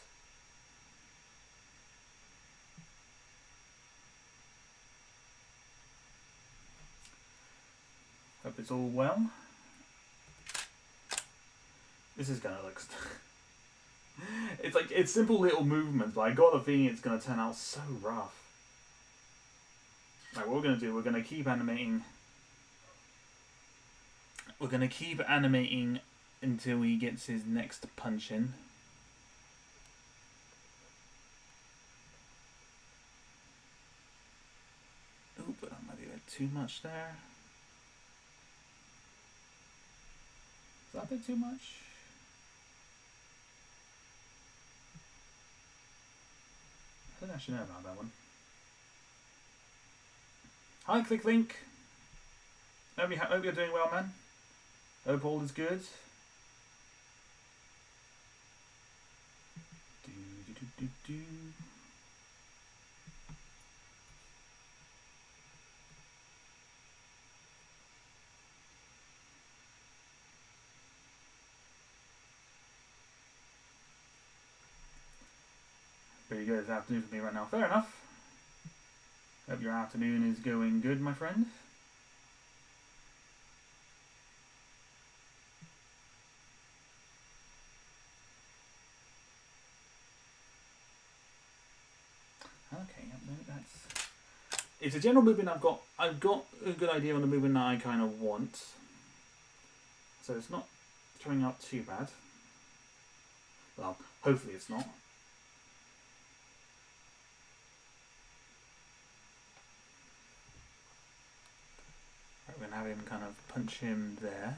Hope it's all well. This is gonna look... it's like, it's simple little movements, but I got the feeling it's gonna turn out so rough. Right, what we're gonna do, we're gonna keep animating. We're gonna keep animating until he gets his next punch in. Oh, but that might be a bit too much there. Is that a bit too much? I don't actually know about that one. Hi, ClickLink. Hope you're doing well, man. Hope all is good. Do. Pretty good this afternoon for me right now. Fair enough. Hope your afternoon is going good, my friend. Okay, no, that's... It's a general movement I've got a good idea on the movement that I kind of want. So it's not turning out too bad. Well, hopefully it's not. Right, we're going to have him kind of punch him there.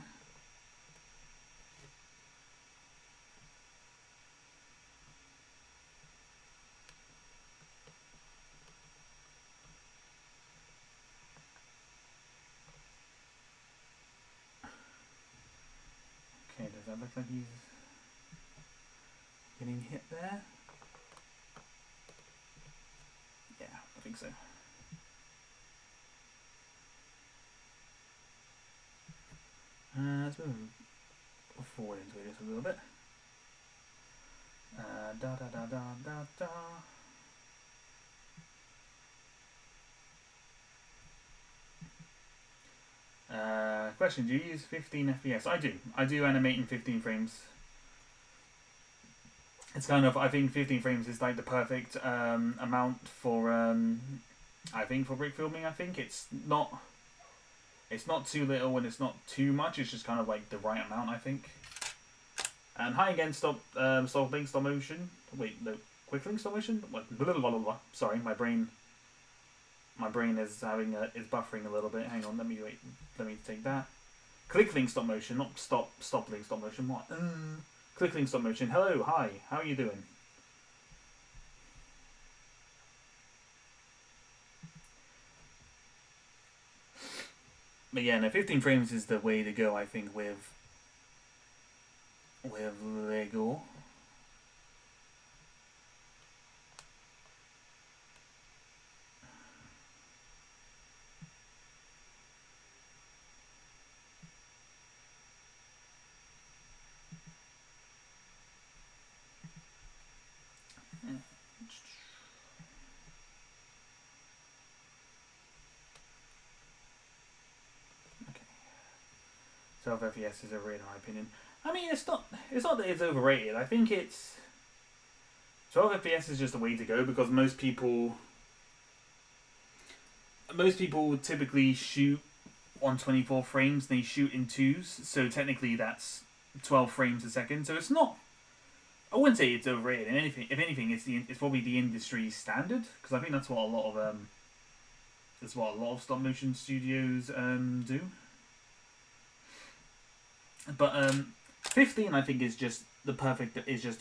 Okay, does that look like he's getting hit there? Yeah, I think so. Let's move forward into it just a little bit. Da da da da da da. Question, do you use 15 FPS? I do. I do animate in 15 frames. It's kind of, I think 15 frames is like the perfect amount for, I think, for brick filming. I think it's not too little and it's not too much. It's just kind of like the right amount, I think. And hi again, stop motion. Wait, no, quick link stop motion. What? Blah, blah, blah, blah. Sorry, my brain is is buffering a little bit. Hang on, let me take that. Click link stop motion, not stop link stop motion. What? Click link stop motion. Hello, hi, how are you doing? But yeah, no, 15 frames is the way to go, I think, with Lego. Okay. 12 FPS is overrated in my opinion. I mean, it's not that it's overrated. I think it's 12 FPS is just the way to go because most people typically shoot on 24 frames. They shoot in twos, so technically that's 12 frames a second. So it's not. I wouldn't say it's overrated. And if anything, it's probably the industry standard because I think that's what a lot of stop motion studios do. But 15, I think, is just the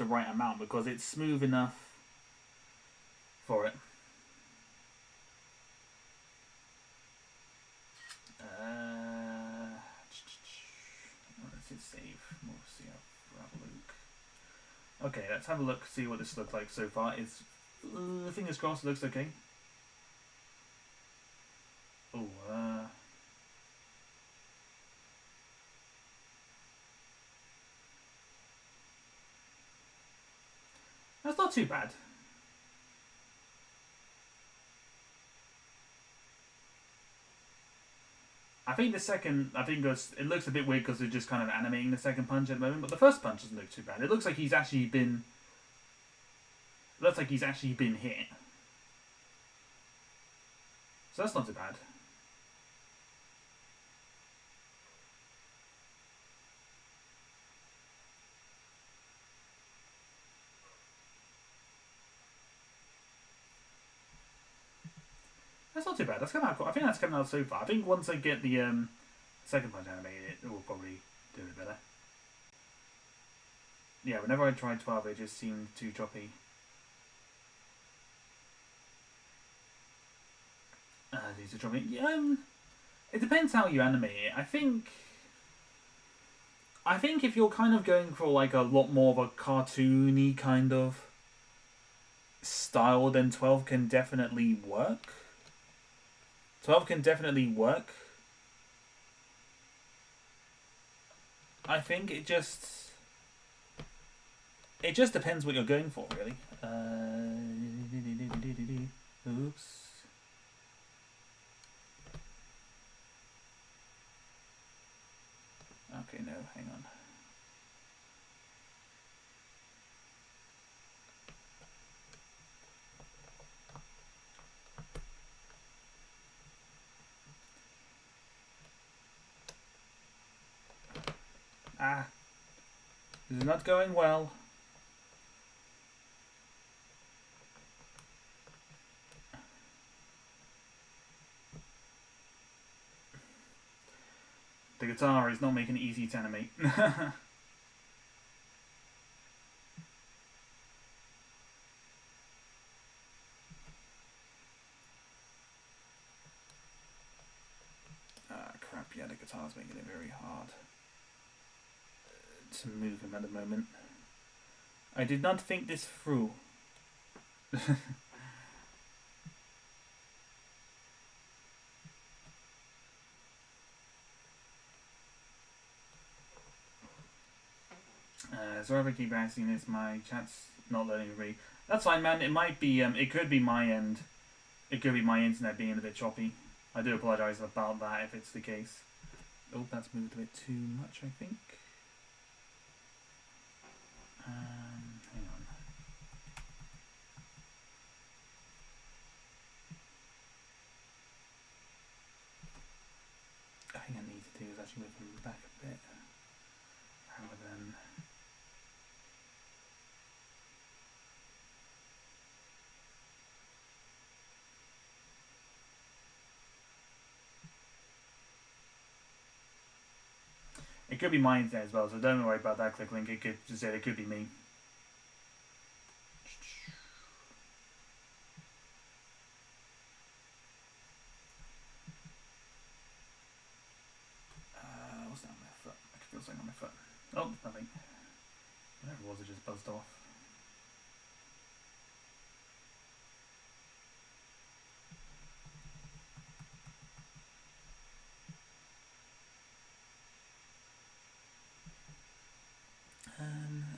right amount because it's smooth enough for it. Let's save. We'll see how Luke. Okay, let's have a look. See what this looks like so far. It's fingers crossed. It looks okay. Oh, not too bad. I think it looks a bit weird because they're just kind of animating the second punch at the moment, but the first punch doesn't look too bad. It looks like he's actually been hit. So that's not too bad. That's not too bad. That's coming out cool. I think that's coming out so far. I think once I get the second punch animated, it will probably do it better. Yeah, whenever I tried 12, it just seemed too choppy. These are choppy. It depends how you animate it. I think if you're kind of going for like a lot more of a cartoony kind of style, then 12 can definitely work. 12 can definitely work. I think it just depends what you're going for, really. Oops. Okay, no, hang on. This is not going well. The guitar is not making it easy to animate. Crap, yeah, the guitar's making it very hard to move him at the moment. I did not think this through. Sorry if I keep asking this, my chat's not letting me read. That's fine, man. It might be, it could be my end. It could be my internet being a bit choppy. I do apologise about that if it's the case. Oh, that's moved a bit too much, I think. Hang on. I think I need to do is actually move them back a bit. Rather than... It could be my internet as well, so don't worry about that click link. It could just say it could be me. What's that on my foot? I can feel something on my foot. Oh, nothing. Whatever it was, it just buzzed off.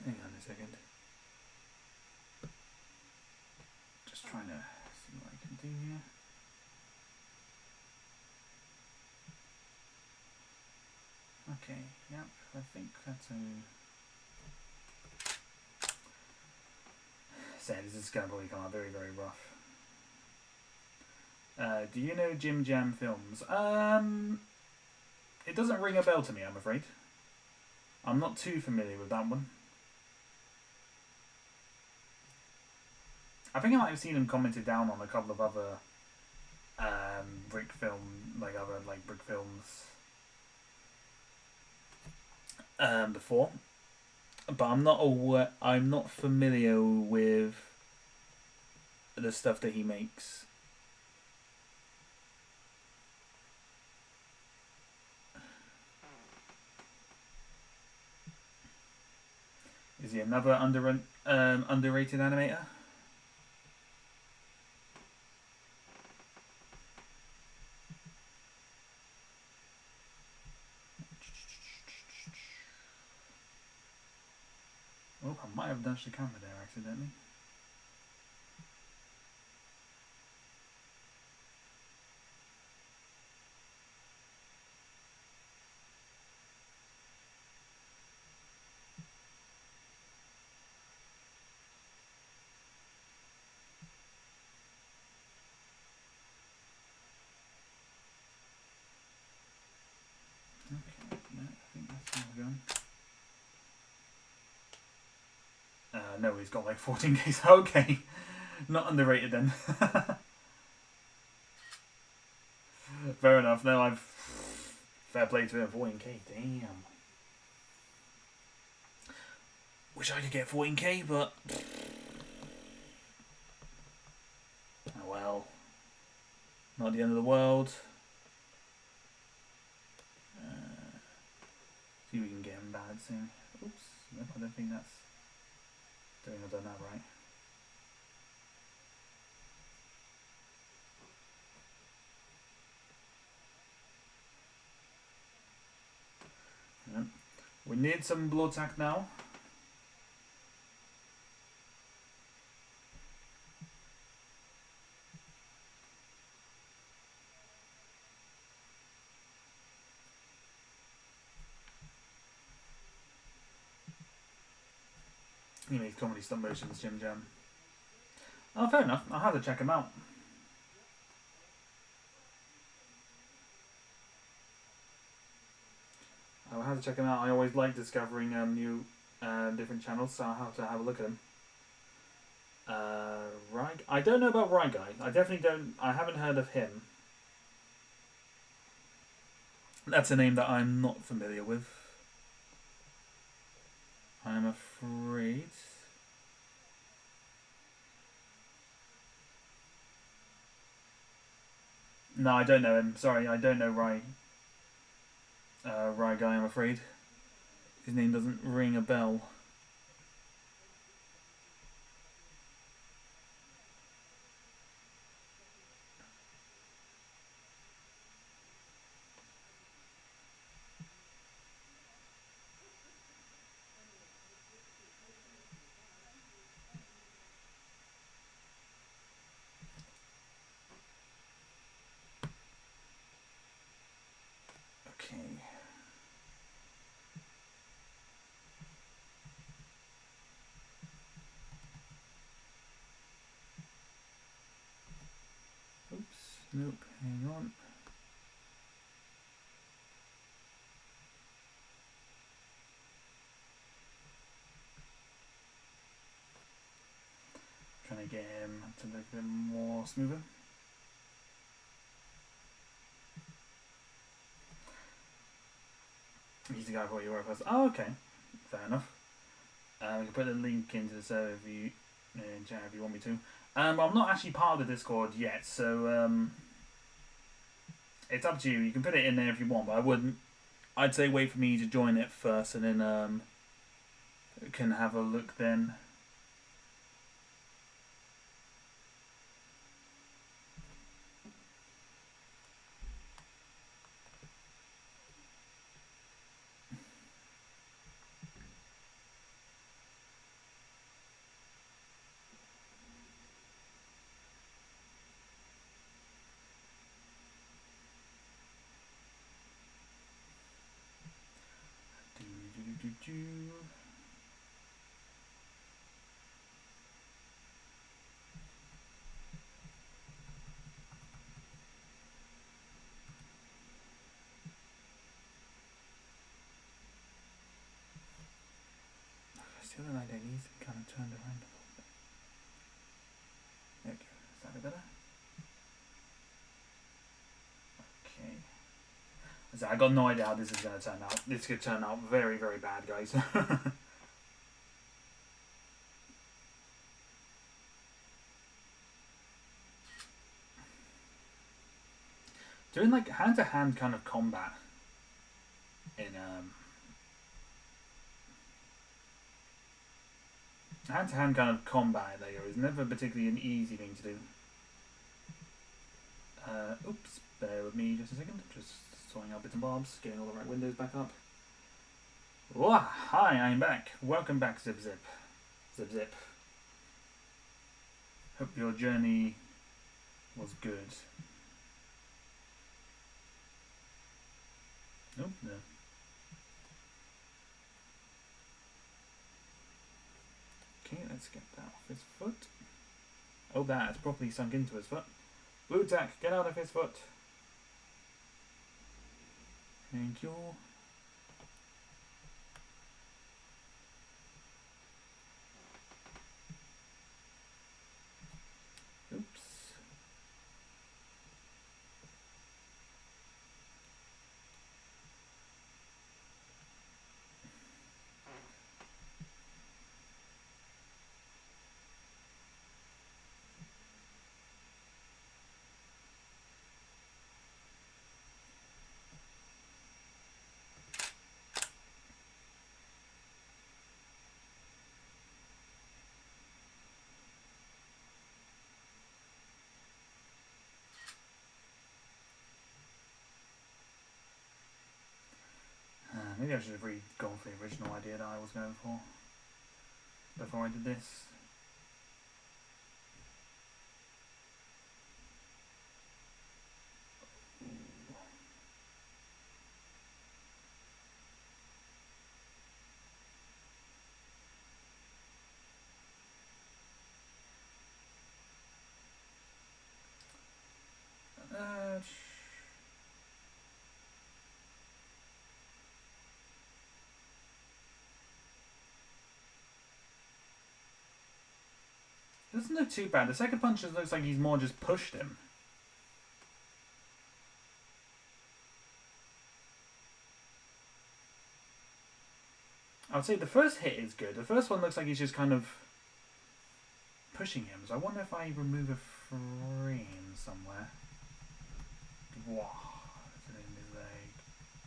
Hang on a second. Just trying to see what I can do here. Okay, yep, I think that's a... Sad, this is going to probably come out very, very rough. Do you know Jim Jam Films? It doesn't ring a bell to me, I'm afraid. I'm not too familiar with that one. I think I might have seen him commented down on a couple of other brick films before, but I'm not familiar with the stuff that he makes. Is he another underrated animator? Oh, I might have dashed the camera there accidentally. no, he's got like 14k. Okay, not underrated then. Fair enough. No, I've fair play to him. 14k. Damn. Wish I could get 14k, but oh well. Not the end of the world. See if we can get him bad soon. Oops. Nope, I don't think that's. Don't think I've done that right. Yep. We need some blow attack now. He makes comedy stop motions, Jim Jam. Oh, fair enough. I'll have to check him out. I'll have to check him out. I always like discovering new, different channels, so I'll have to have a look at him. I don't know about Rye Guy. I definitely don't. I haven't heard of him. That's a name that I'm not familiar with. I'm afraid. No, I don't know him. Sorry, I don't know Rye Guy, I'm afraid. His name doesn't ring a bell. Okay. Oops. Nope. Hang on. Trying to get him to look a bit more smoother. He's the guy for your first. Oh, okay. Fair enough. We can put a link into the server if you, in chat if you want me to. I'm not actually part of the Discord yet, so it's up to you. You can put it in there if you want, but I wouldn't. I'd say wait for me to join it first, and then can have a look then. The other night I need to kind of turn around a little bit. There we go. Is that a bit better? Okay. So I got no idea how this is going to turn out. This could turn out very, very bad, guys. Doing like hand-to-hand kind of combat in hand-to-hand kind of combat there is never particularly an easy thing to do. Oops, bear with me just a second. Just sorting out bits and bobs, getting all the right windows back up. Whoa, hi, I'm back. Welcome back, Zip Zip. Zip Zip. Hope your journey was good. Nope, no. Okay, let's get that off his foot. Oh, that has properly sunk into his foot. Blue tack, get out of his foot. Thank you. Maybe I should have really gone for the original idea that I was going for before I did this. It doesn't look too bad. The second punch just looks like he's more just pushed him. I would say the first hit is good. The first one looks like he's just kind of pushing him. So I wonder if I remove a frame somewhere. Wow, that's in his leg.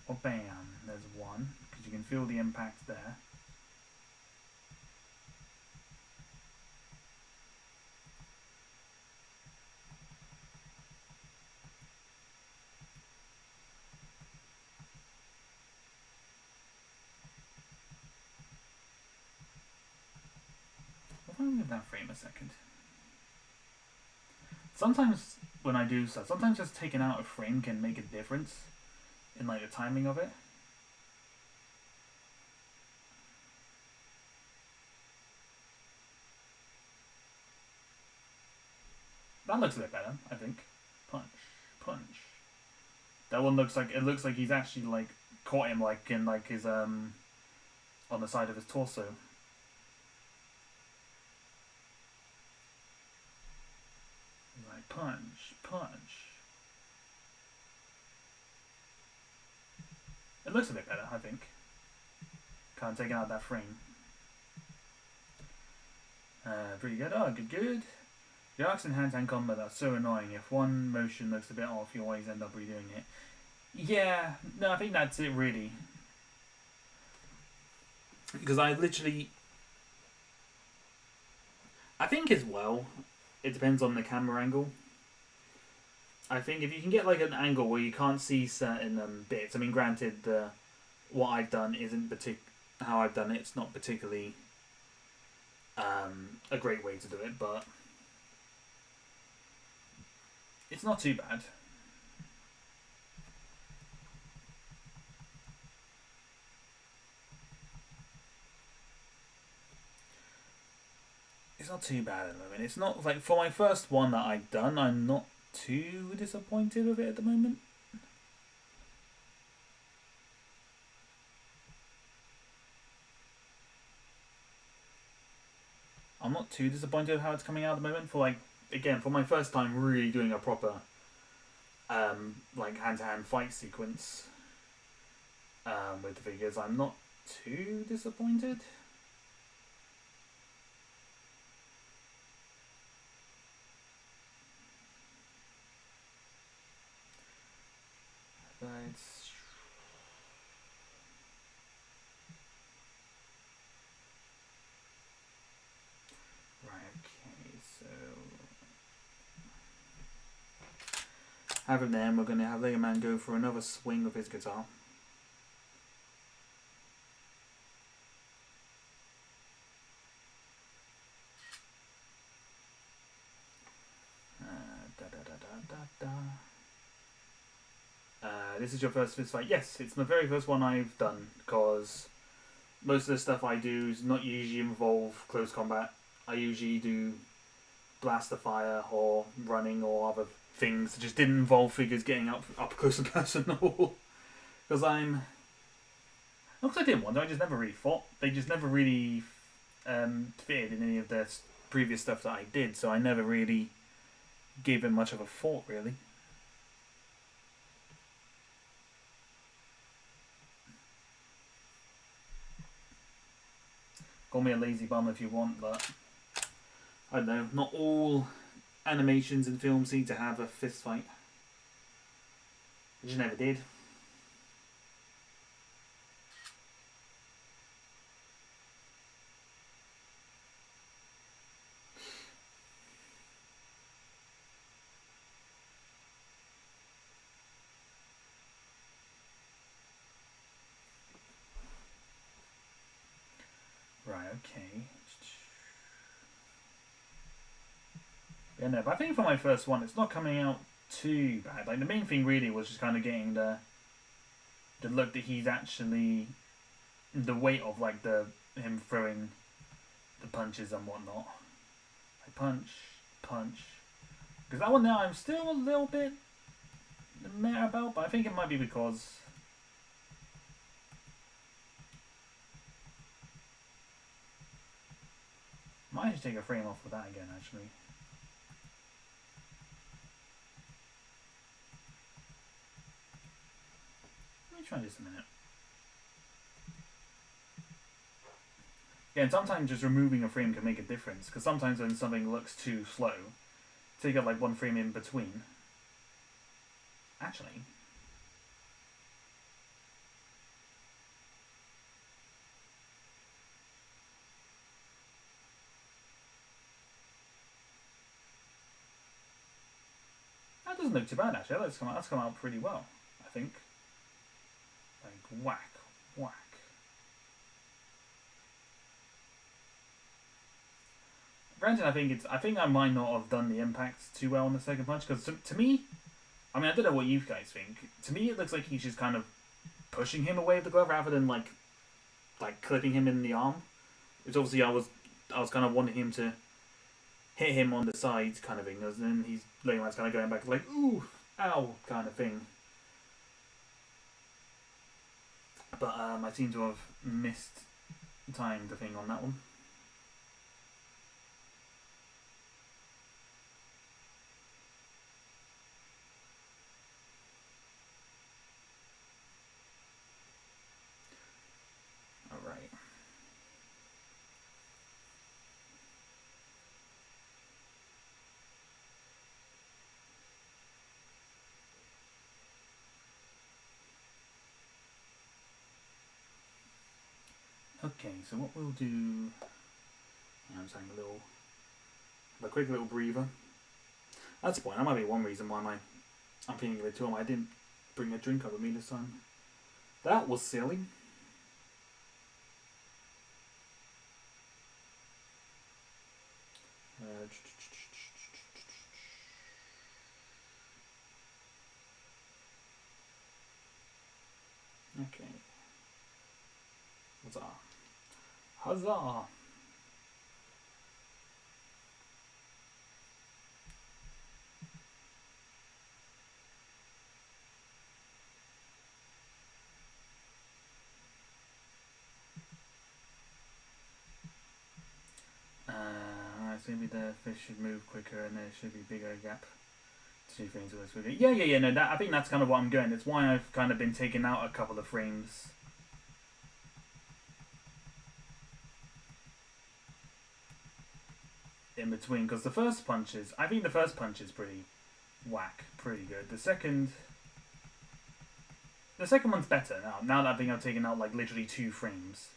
Or bam, there's one. Because you can feel the impact there. If I move that frame a second. Sometimes when I do stuff, sometimes just taking out a frame can make a difference in like the timing of it. That looks a bit better, I think. Punch, punch. That one looks like he's actually like caught him like in like his on the side of his torso. Like punch, punch. It looks a bit better, I think. Kind of taking out that frame. Pretty good. Oh, good, good. The arcs in hand-to-hand combat are so annoying. If one motion looks a bit off, you always end up redoing it. Yeah, no, I think that's it, really. Because I think as well, it depends on the camera angle. I think if you can get like an angle where you can't see certain bits, I mean, granted, what I've done isn't how I've done it. It's not particularly a great way to do it, but it's not too bad. It's not too bad at the moment. It's not like for my first one that I've done, I'm not too disappointed with it at the moment. I'm not too disappointed with how it's coming out at the moment. For like, again, for my first time really doing a proper like hand-to-hand fight sequence with the figures, I'm not too disappointed. But right, okay, so have him there, and we're going to have Lego Man go for another swing with his guitar. This is your first fist fight. Yes, it's my very first one I've done, because most of the stuff I do is not usually involve close combat. I usually do blast the fire or running or other things. It just didn't involve figures getting up close and personal. Because not because I didn't want to, I just never really fought. They just never really fitted in any of the previous stuff that I did, so I never really gave it much of a thought, really. Call me a lazy bum if you want, but I don't know, not all animations in films seem to have a fist fight. I just never did. getting there. But I think for my first one, it's not coming out too bad. Like the main thing really was just kind of getting the look that he's actually the weight of like him throwing the punches and whatnot. Like punch, punch. Because that one now I'm still a little bit meh about, but I think it might be because might just take a frame off with that again actually. Let me try this a minute. Yeah, and sometimes just removing a frame can make a difference, because sometimes when something looks too slow, take out like one frame in between. Actually, that doesn't look too bad actually. That's come out pretty well, I think. Like whack, whack. Granted, I think I might not have done the impact too well on the second punch, because to me, I mean, I don't know what you guys think. To me, it looks like he's just kind of pushing him away with the glove rather than like clipping him in the arm. Which obviously I was kind of wanting him to hit him on the sides kind of thing, and then he's laying around kind of going back like ooh, ow kind of thing. But I seem to have missed timed the thing on that one. Alright. Okay, so what we'll do... Yeah, I'm saying a quick little breather. That's the point. That might be one reason why I'm feeling a bit too. I didn't bring a drink up with me this time. That was silly. Okay. Huzzah. Huzzah! So maybe the fish should move quicker and there should be bigger gap to do things with this. Yeah. No, I think that's kind of what I'm going. It's why I've kind of been taking out a couple of frames. In between, because I think the first punch is pretty whack, pretty good. The second one's better now. Now that I think I've taken out like literally 2 frames,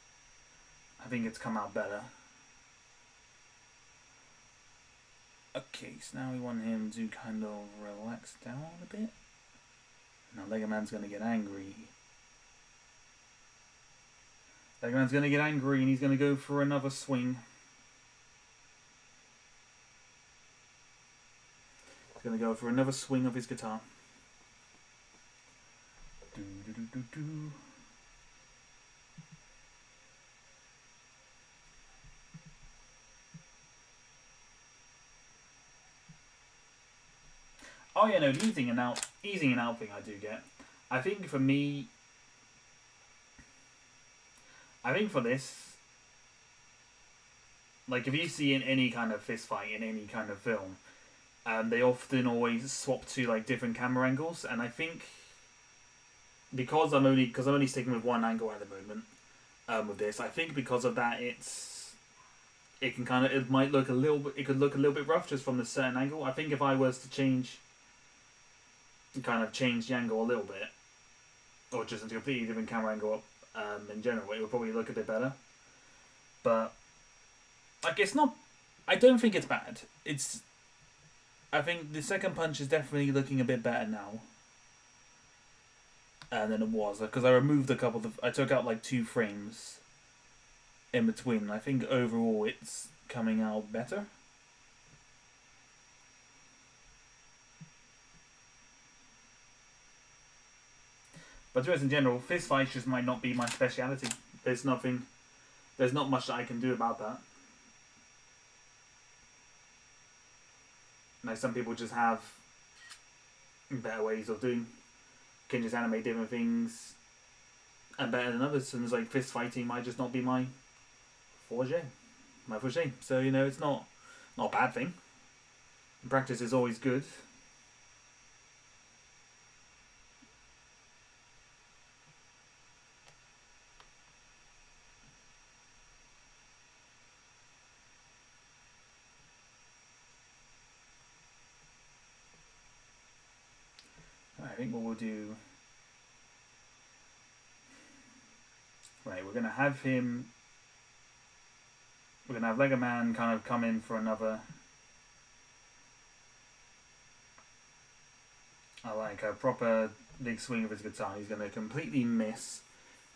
I think it's come out better. Okay, so now we want him to kind of relax down a bit. Now Lego Man's gonna get angry. Lego Man's gonna get angry and he's gonna go for another swing. He's gonna go for another swing of his guitar. Do do do do do. Oh yeah, no, the easing and out thing I do get. I think for me, I think for this, like if you see in any kind of fist fight in any kind of film, they often always swap to like different camera angles, and I think because I'm only sticking with one angle at the moment with this, I think because of that it could look a little bit rough just from the certain angle. I think if I was to change the angle a little bit, or just into a completely different camera angle in general, it would probably look a bit better. But like it's not, I don't think it's bad. I think the second punch is definitely looking a bit better now than it was, because I removed I took out like 2 frames in between. I think overall it's coming out better. But to us in general, fist fights just might not be my speciality. There's not much that I can do about that. Like some people just have better ways of doing, can just animate different things and better than others. And it's like fist fighting might just not be my forte. So it's not a bad thing. Practice is always good. I think what we'll do. Right, we're gonna have him. We're gonna have Lego Man kind of come in for another. Like a proper big swing of his guitar. He's gonna completely miss,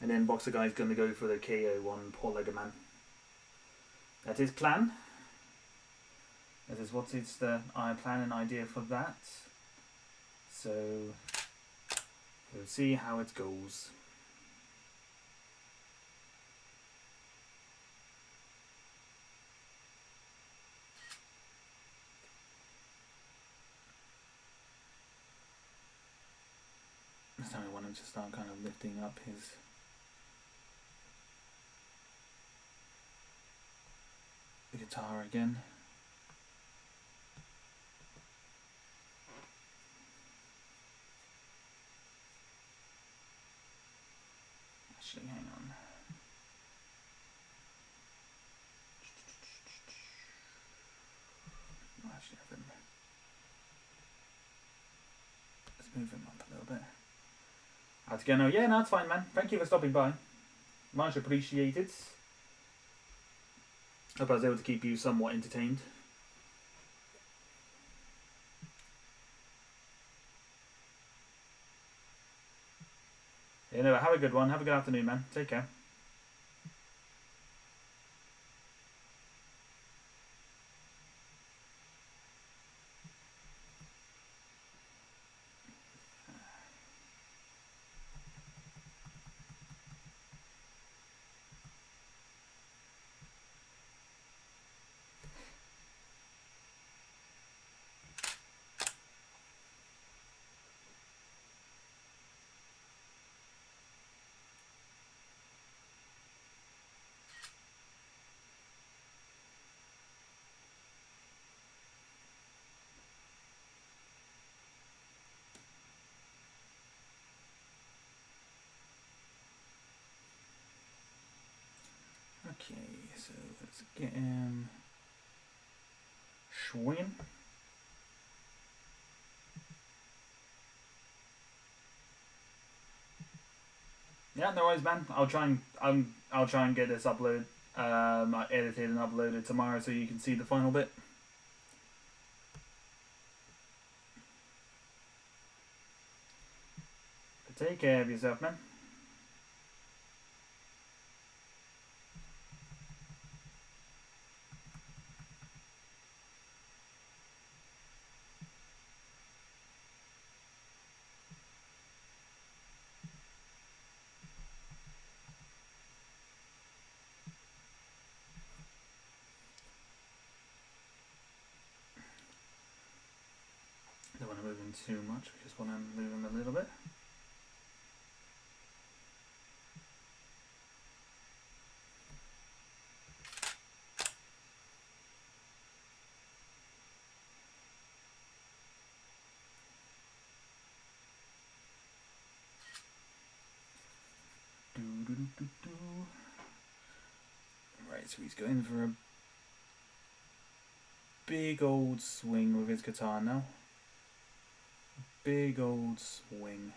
and then Boxer Guy's gonna go for the KO on poor Lego Man. That's his plan. That is what is the plan and idea for that. So we'll see how it goes. This time I want him to start kind of lifting up his guitar again. Actually, hang on. Actually, have him. Let's move him up a little bit. How's it going? Yeah, no, it's fine, man. Thank you for stopping by. Much appreciated. Hope I was able to keep you somewhat entertained. Have a good one. Have a good afternoon, man. Take care. Okay, so let's get him swinging. Yeah, no worries, man. I'll try and get this uploaded, edited and uploaded tomorrow, so you can see the final bit. But take care of yourself, man. Don't want to move him too much, we just want to move him a little bit. Right, so he's going for a big old swing with his guitar now. Big old swing.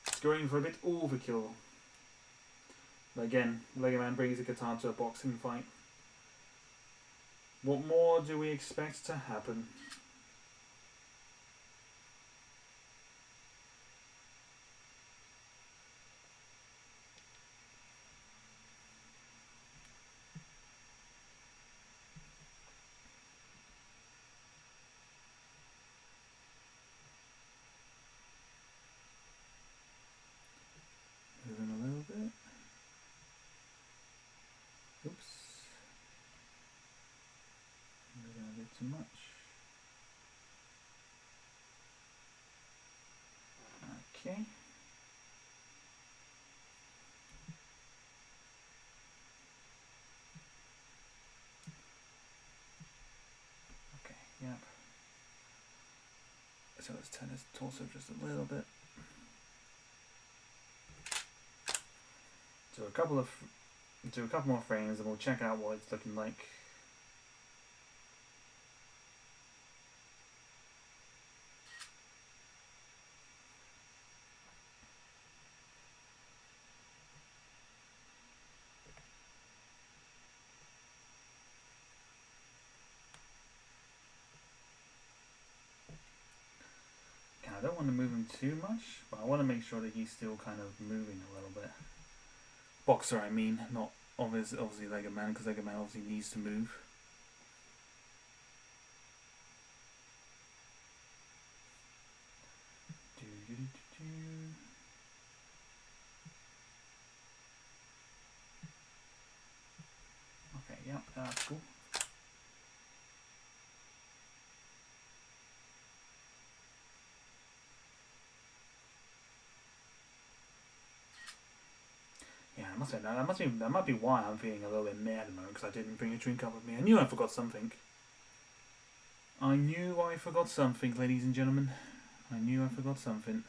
It's going for a bit overkill. But again, Lego Man brings a guitar to a boxing fight. What more do we expect to happen? too much. Okay. Okay, yep. So let's turn his torso just a little bit. Do a couple more frames and we'll check out what it's looking like. I don't want to move him too much, but I want to make sure that he's still kind of moving a little bit. Boxer, I mean, not obviously Lego Man, because Lego Man obviously needs to move. Okay, yep, that's cool. Yeah, I must say that might be why I'm feeling a little bit meh at the moment, because I didn't bring a drink up with me. I knew I forgot something. I knew I forgot something, ladies and gentlemen. I knew I forgot something.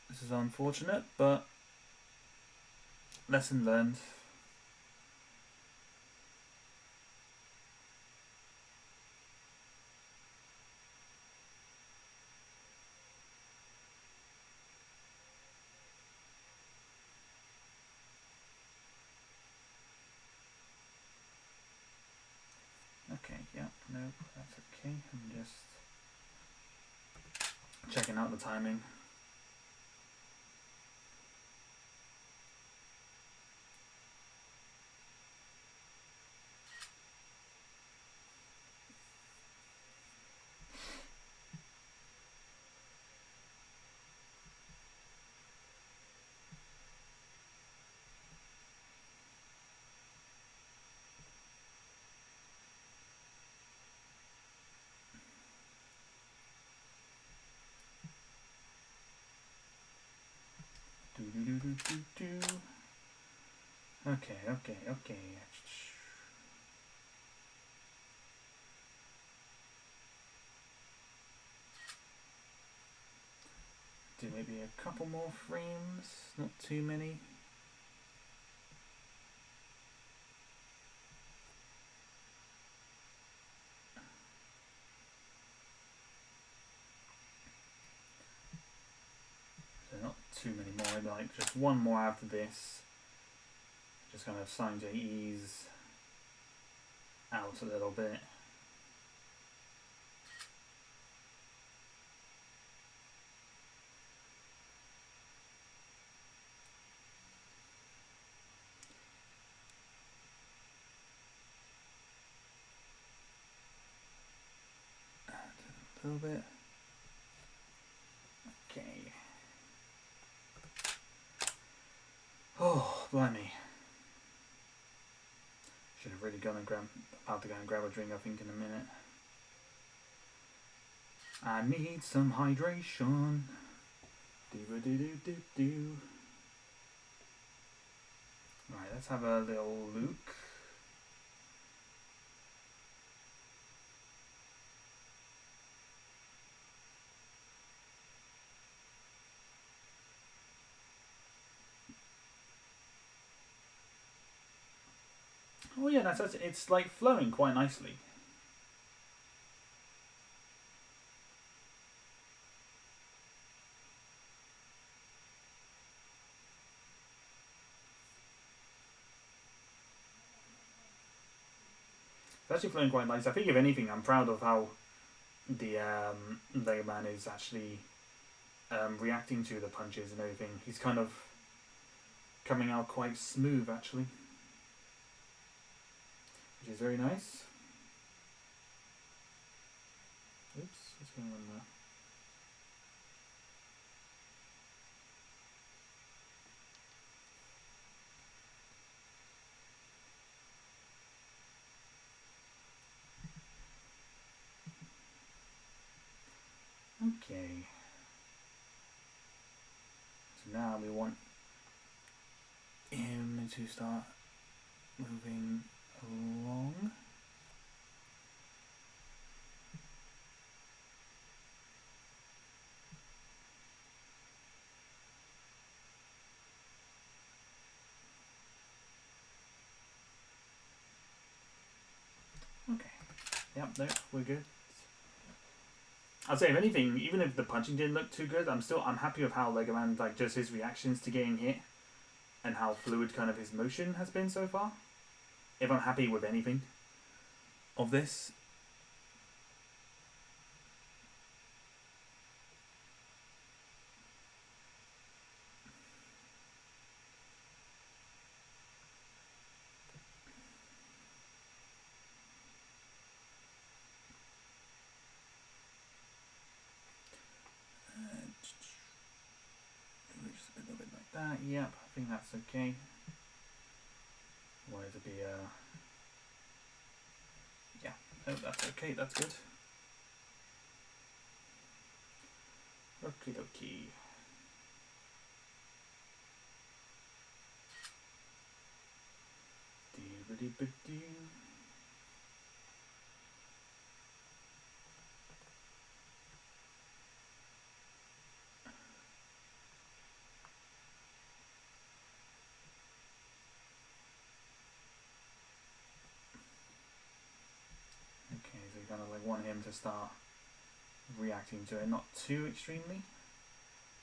This is unfortunate, but lesson learned. Okay, yeah, nope, that's okay. I'm just checking out the timing. Okay. Do maybe a couple more frames, not too many. So not too many more, like just one more after this. Just kind of starting to ease out a little bit. A little bit. Okay. Oh, blimey. Should have really gone and about to go and grab a drink, I think, in a minute. I need some hydration. Do. Right, let's have a little look. Oh yeah, it's like flowing quite nicely. It's actually flowing quite nice. I think if anything, I'm proud of how the Lego Man is actually reacting to the punches and everything. He's kind of coming out quite smooth actually, which is very nice. Oops, what's going on there? Okay. So now we want him to start moving along. Okay. Yep, no, we're good. I'd say if anything, even if the punching didn't look too good, I'm happy with how Legoland, like, just his reactions to getting hit and how fluid kind of his motion has been so far. If I'm happy with anything of this. Just a little bit like that. Yep, I think that's okay. Want it to be yeah, no, that's okay. That's good. Okie dokie. Dee-ba-dee-ba-dee. Okay, so you kind of like want him to start reacting to it, not too extremely,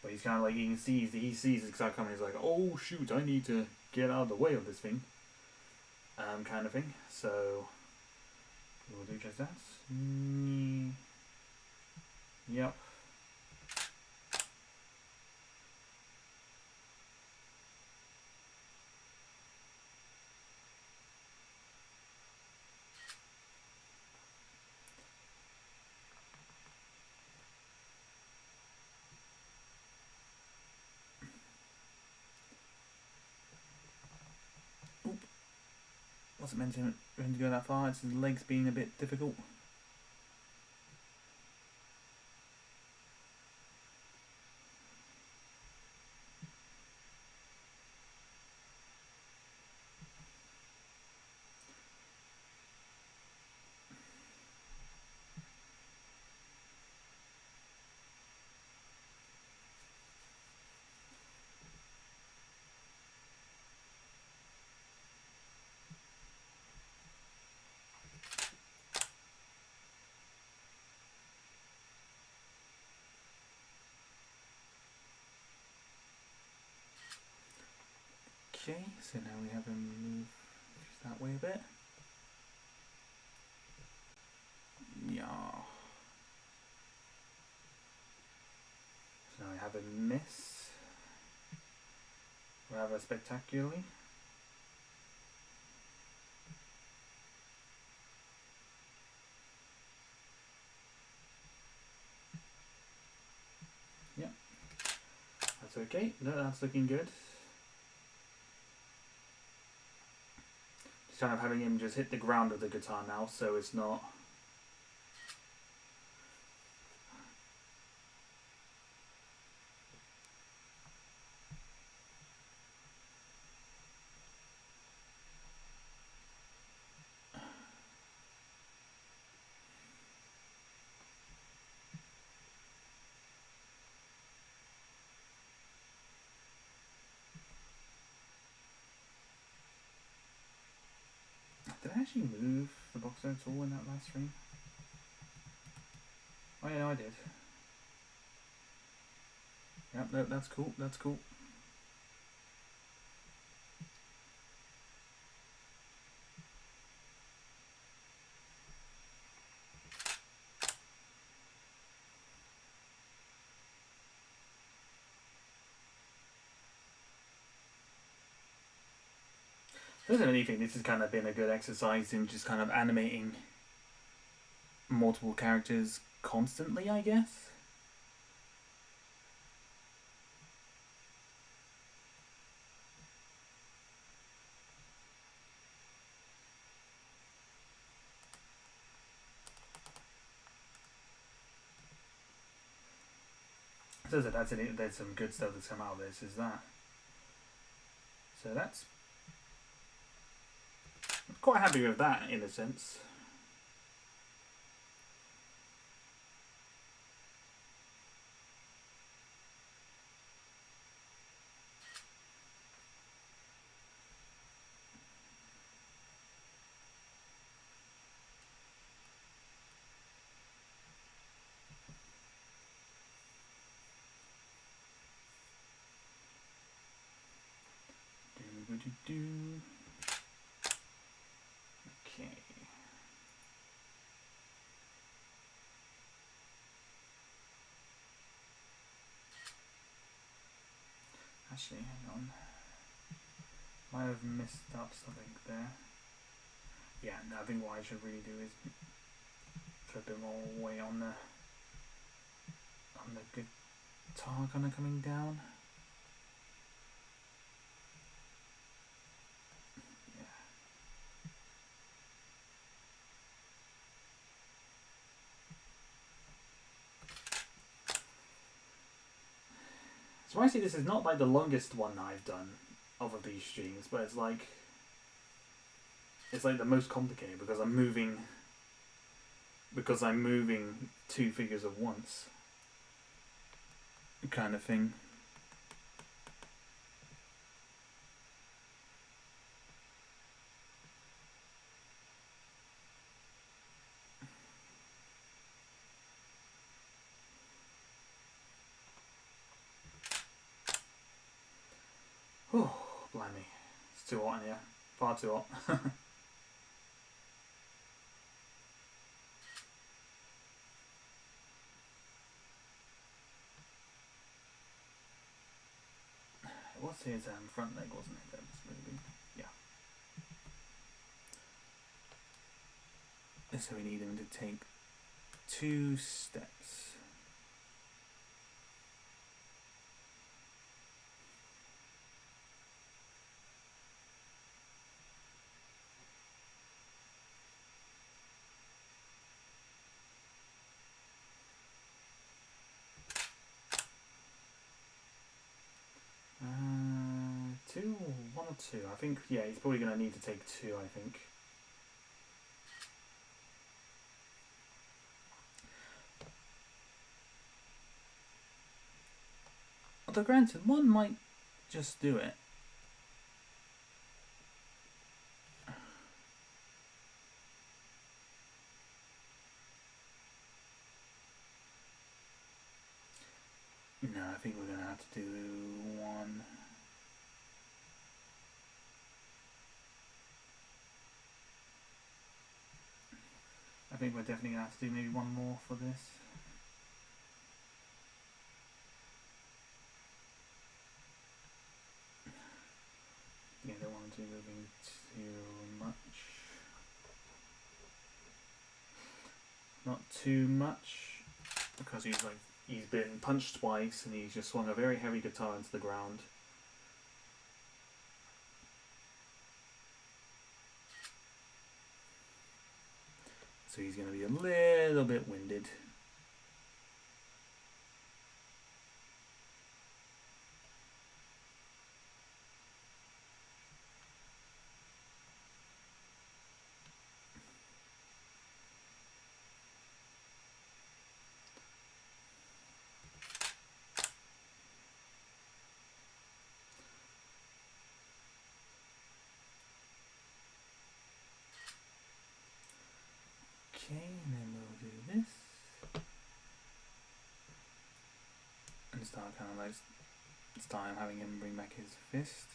but he's kind of like, he sees it start coming. He's like, oh shoot, I need to get out of the way of this thing, kind of thing. So we'll do just that. Yep. Wasn't meant to go that far. It's his legs being a bit difficult. Okay, so now we have him move just that way a bit. Yeah. So now we have him miss rather spectacularly. Yep. That's okay. No, that's looking good. Just kind of having him just hit the ground of the guitar now, so it's not... Did I actually move the box at all in that last frame? Oh yeah, no, I did. Yep, no, that's cool, that's cool. More than anything, this has kind of been a good exercise in just kind of animating multiple characters constantly, I guess. So that's it. There's some good stuff that's come out of this. Is that? So that's I'm quite happy with that in a sense. Okay. Actually, hang on. Might have messed up something there. Yeah, no, I think what I should really do is put a bit more weight on the guitar kind of coming down. So I see this is not like the longest one I've done of these streams, but it's like the most complicated because I'm moving two figures at once, kind of thing. Oh, blimey. It's too hot in here. Far too hot. What's his front leg, wasn't it? That was moving. Yeah. So we need him to take 2 steps. One or two. I think, yeah, he's probably going to need to take 2, I think. Although granted, one might just do it. No, I think we're going to have to do 1. I think we're definitely going to have to do maybe 1 more for this. Yeah, don't want to be moving too much. Not too much, because he's been punched twice and he's just swung a very heavy guitar into the ground. So he's going to be a little bit winded. Okay, and then we'll do this. And start kind of like having him bring back his fist.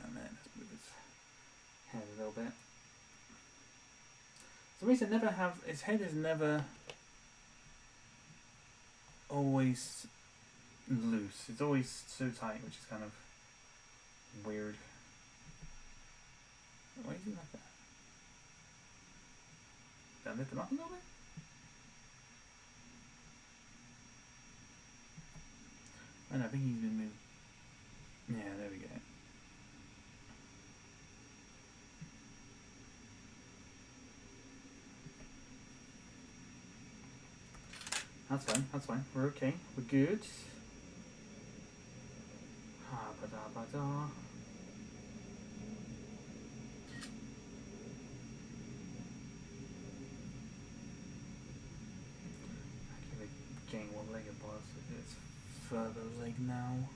And then let's move his head a little bit. So his head is never always loose. It's always so tight, which is kind of weird. Why is he like that? Did I lift him up a little bit? Oh, no, I think he's been moved. Yeah, there we go. That's fine, that's fine. We're okay. We're good. Ha-ba-da-ba-da. Actually, getting what leg it was. It's further leg now.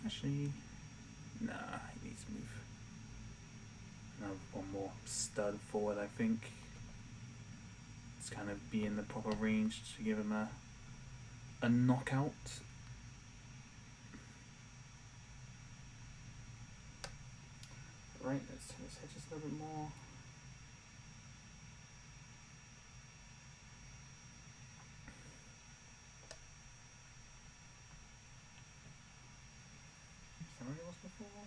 Actually, nah, he needs to move. Another one more stud forward, I think. It's kind of be in the proper range to give him a knockout. Right, let's turn his head just a little bit more. Is that where he was before?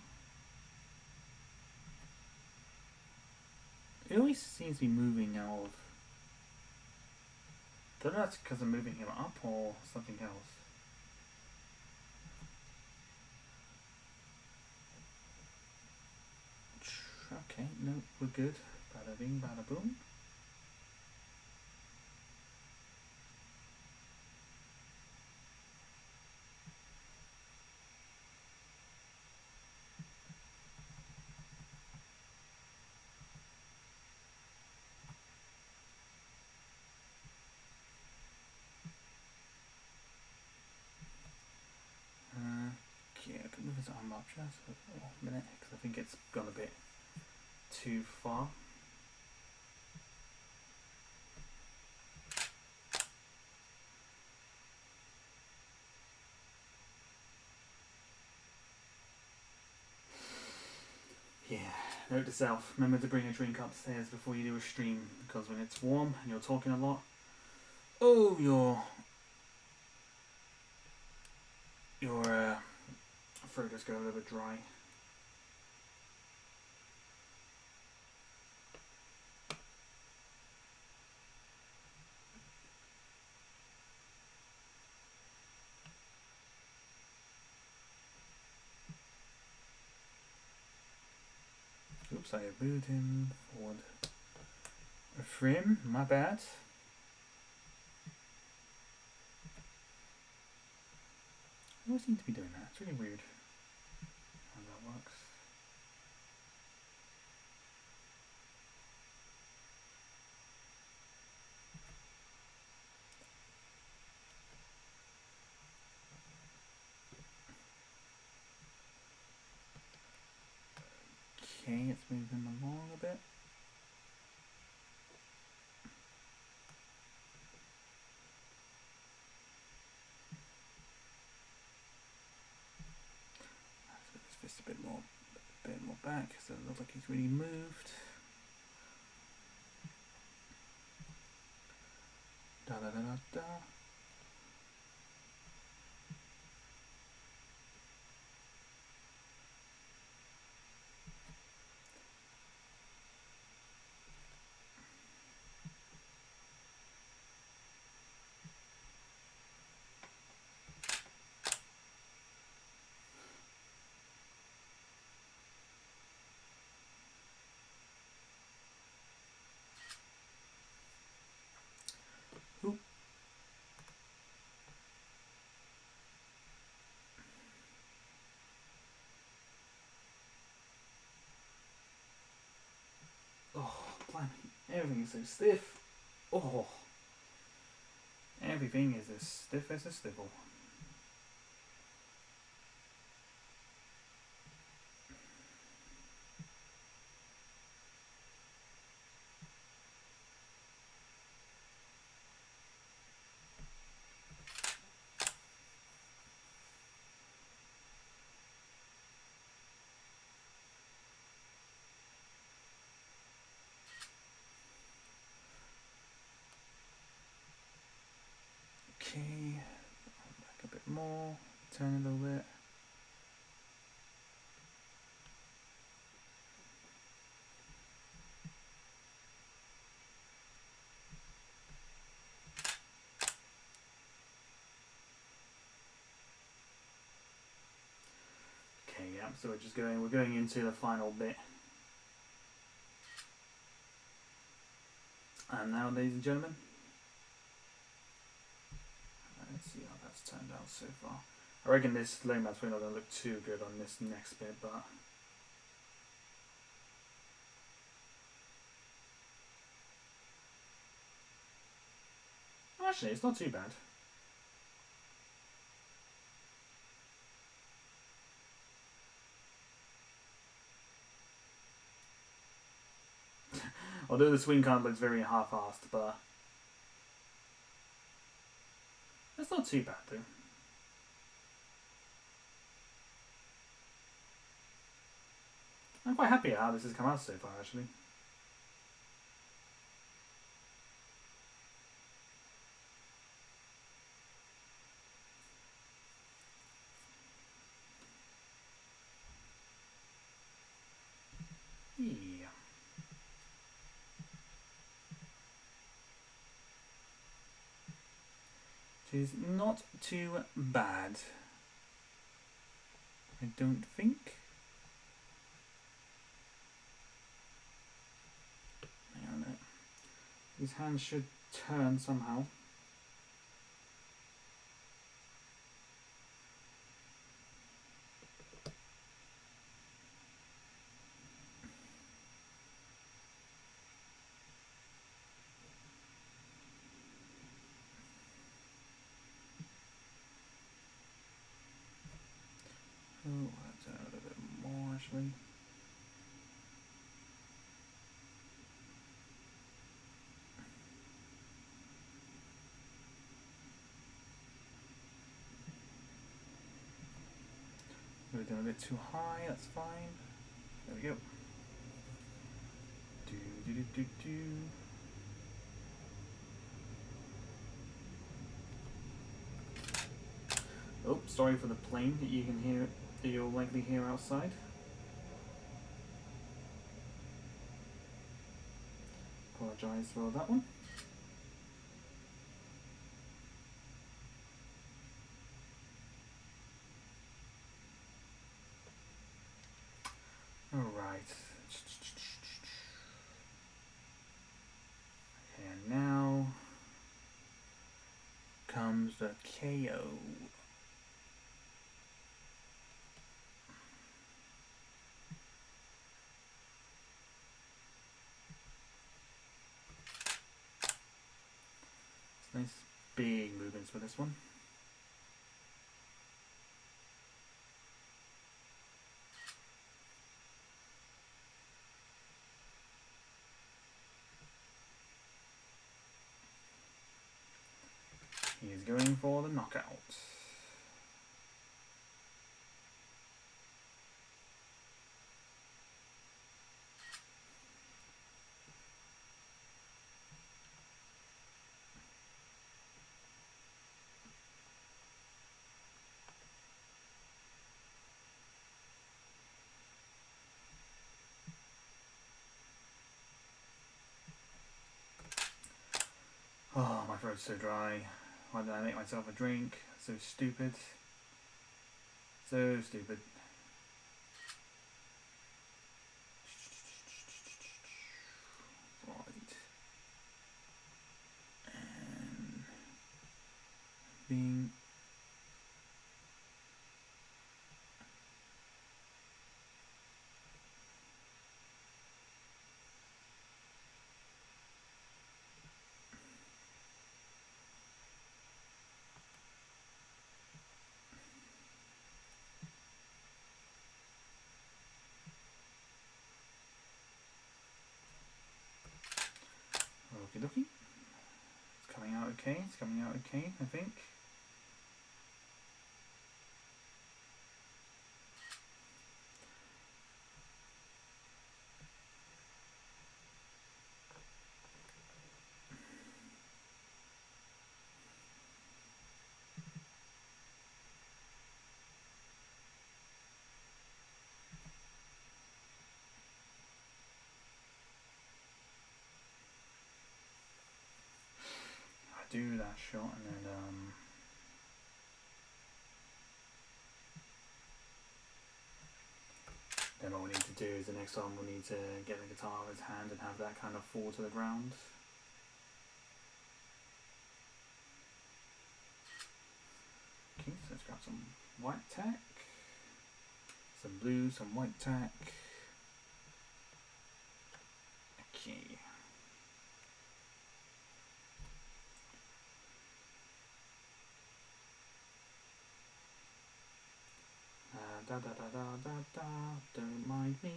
It always seems to be moving out of. I don't know if that's because I'm moving him up or something else. Okay, no, we're good. Bada bing, bada boom. Okay, I can move his arm up just for a minute because I think it's gone a bit too far. Yeah, note to self, remember to bring a drink upstairs before you do a stream, because when it's warm and you're talking a lot, oh, your throat just go a little bit dry. Oops, I moved him forward a frame, my bad. I always seem to be doing that, it's really weird how that works. Okay, let's move him along a bit. Let's get this fist a bit more back, so it looks like he's really moved. Da da da da da. Oop. Oh, blimey, everything is so stiff. Oh, everything is as stiff as a stipple. Okay, back a bit more, turn a little bit. Okay, yeah, so we're going into the final bit. And now, ladies and gentlemen, let's see how that's turned out so far. I reckon this low mat's probably not going to look too good on this next bit, but actually, it's not too bad. Although the swing card looks very half-assed, but that's not too bad though. I'm quite happy at how this has come out so far, actually. Yeah. Which is not too bad, I don't think. Hang on a minute. These hands should turn somehow. Oh, that's a little bit more actually. We're doing a bit too high, that's fine. There we go. Do do do do do. Oh, sorry for the plane that you can hear, that you'll likely hear outside. Apologise for that one. Alright. And now comes the KO. Nice big movements for this one. He's going for the knockout. Oh, my throat's so dry. Why did I make myself a drink? So stupid. So stupid. Right. And being okie dokie. It's coming out okay. It's coming out okay, I think. Do that shot and then then what we need to do is the next time we'll need to get the guitar in his hand and have that kind of fall to the ground. some white tack, some blue, some white tack. Okay. Da da da da da da, don't mind me.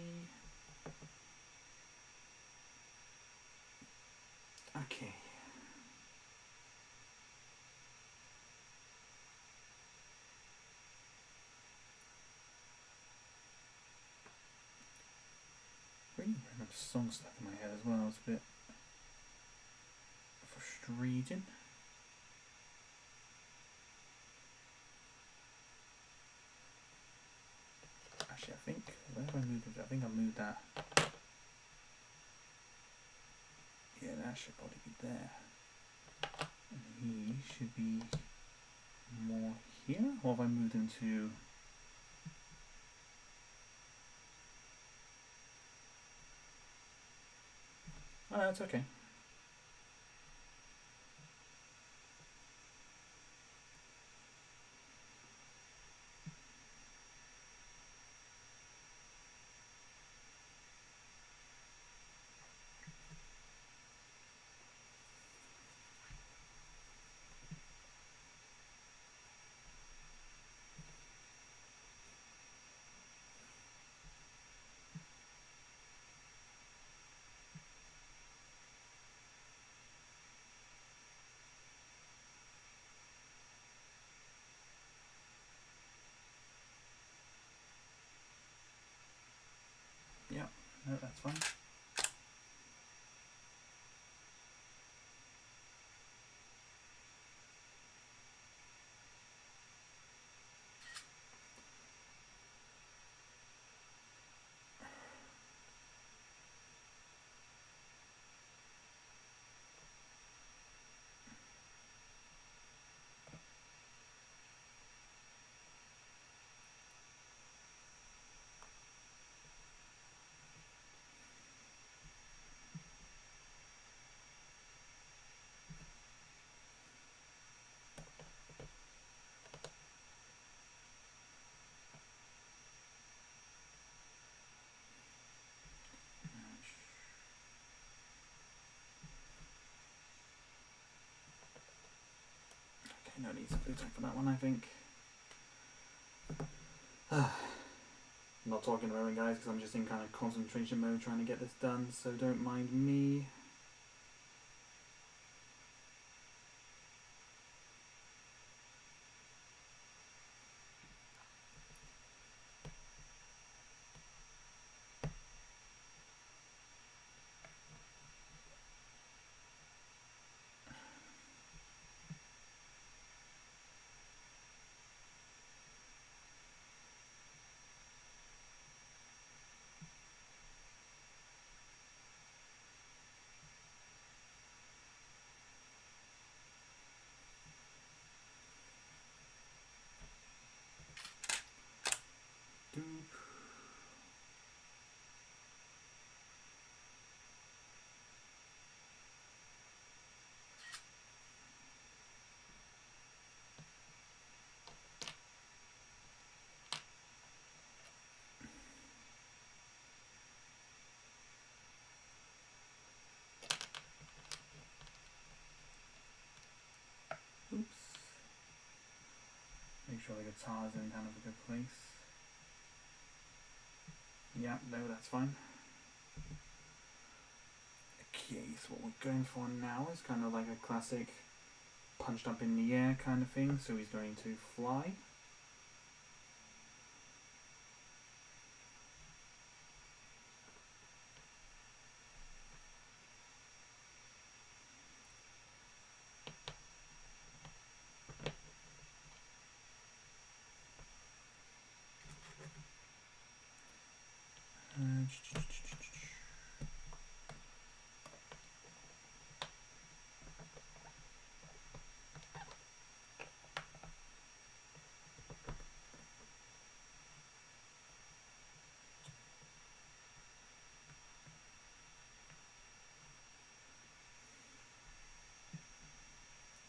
Okay. Really random song stuck in my head as well, it's a bit frustrating. Actually, I think, where have I moved it? I think I moved that. Yeah, that should probably be there. And he should be more here? Or have I moved into... Oh, that's okay. Yep, no, that's fine. Okay, no need some blue tack for that one, I think. I'm not talking at the moment, guys, because I'm just in kind of concentration mode trying to get this done, so don't mind me. Doop. Oops. Make sure the guitar's in kind of a good place. Yeah, no, that's fine. Okay, so what we're going for now is kind of like a classic punched up in the air kind of thing, so he's going to fly.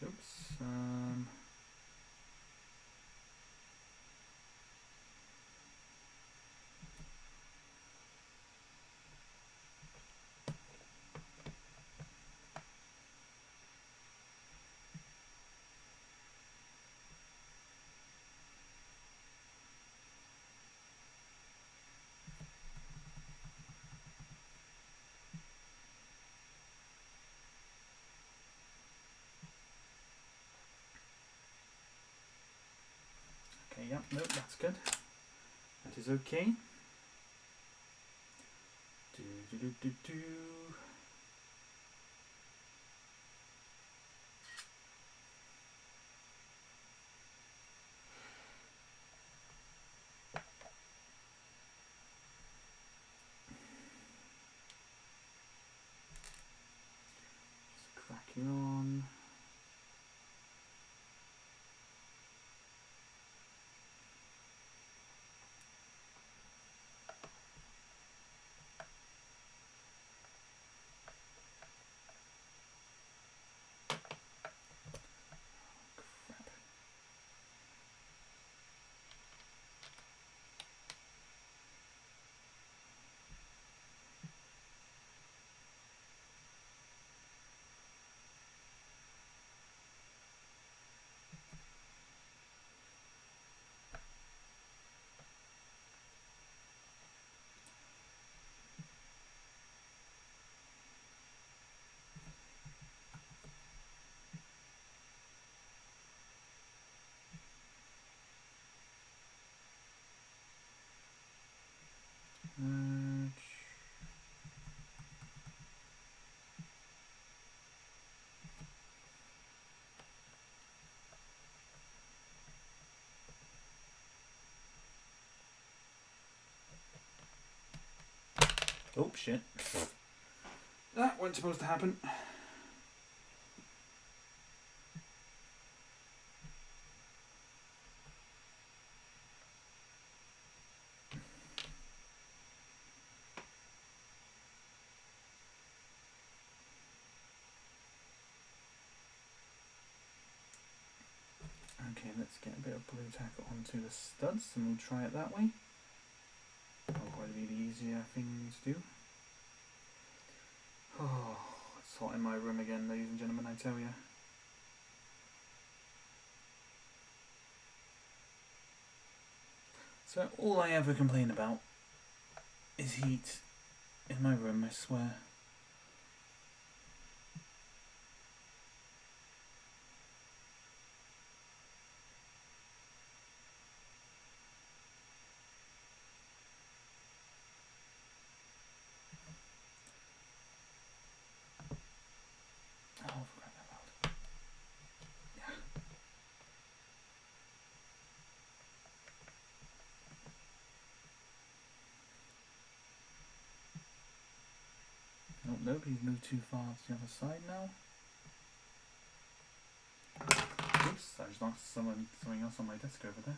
Oops. nope, that's good. That is okay. Do, do, do, do, do. Just cracking on. Oh shit. That wasn't supposed to happen. Okay, let's get a bit of blue tack onto the studs and we'll try it that way. That'll probably be the easier thing to do. Oh, it's hot in my room again, ladies and gentlemen, I tell you. So all I ever complain about is heat in my room, I swear. Oh, for crying out loud. Yeah. Oh, nope, he's moved too far to the other side now. Oops, I just knocked something else on my desk over there.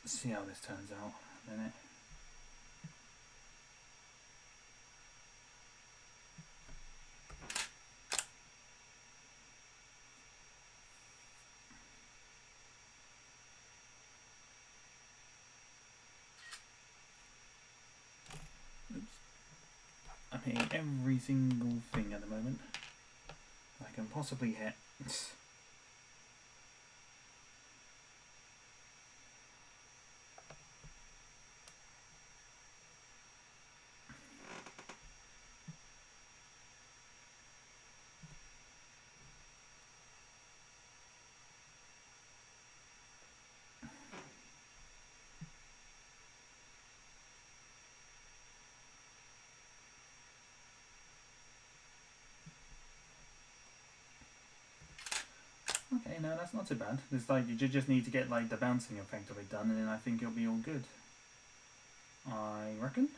See how this turns out in a minute. Oops. I'm hitting every single thing at the moment I can possibly hit. Okay, no, that's not too bad. It's like you just need to get like the bouncing effect of it done, and then I think it'll be all good. I reckon.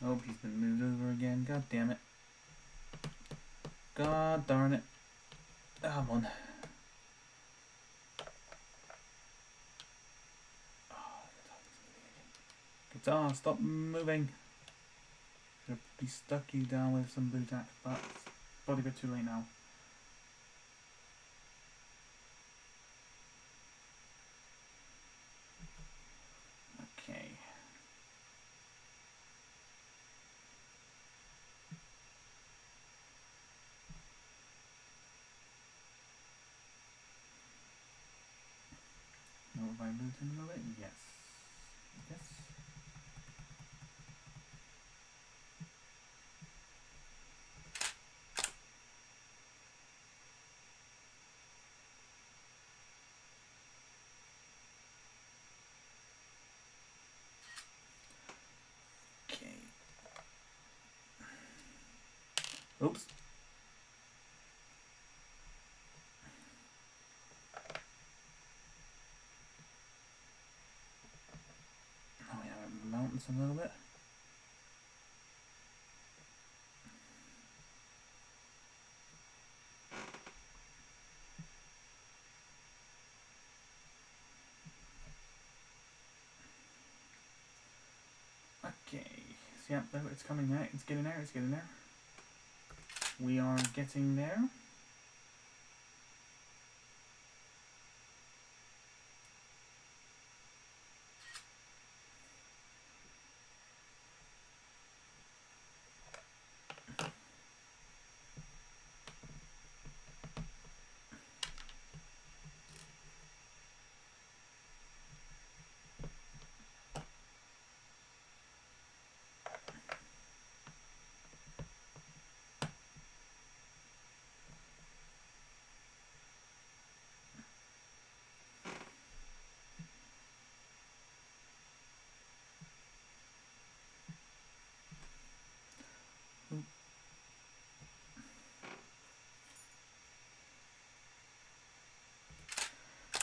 Oh, he's been moved over again. God damn it. God darn it. Come on. Guitar, stop moving. Should be stuck you down with some blue tack, but it's probably a bit too late now. Okay. No, if I moved him a little bit? Yes. Yes. Okay. Oops. Oh yeah, mountains a little bit. Okay. So yeah, it's coming there. It's getting there. It's getting there. We are getting there.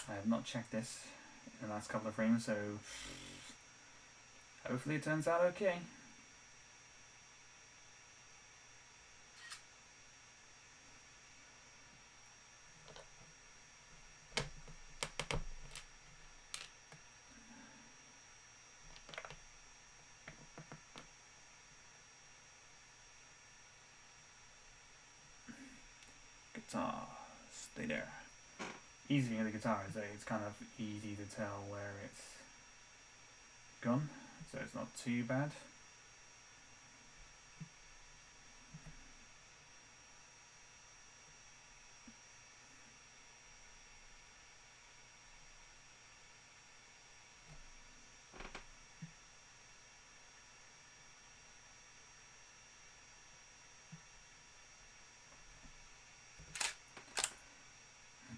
I have not checked this in the last couple of frames, so hopefully it turns out okay. Guitar, stay there. Easy thing with the guitar is that it's kind of easy to tell where it's gone, so it's not too bad.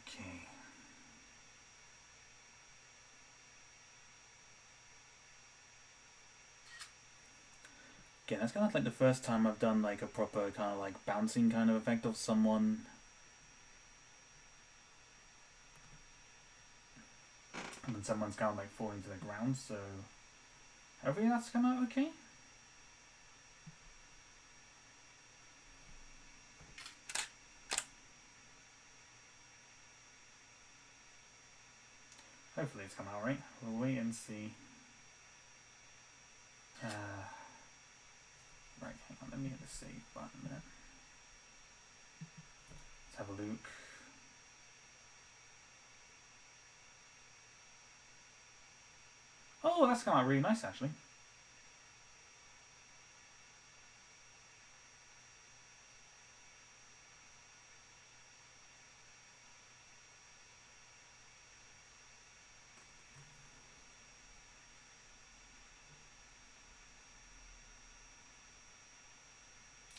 Okay. Again, that's kind of like the first time I've done like a proper kind of like bouncing kind of effect of someone. And then someone's kind of like falling to the ground, so hopefully that's come out okay. Hopefully it's come out right. We'll wait and see. Right, hang on, let me hit the save button a minute. Let's have a look. Oh, that's come out really nice actually.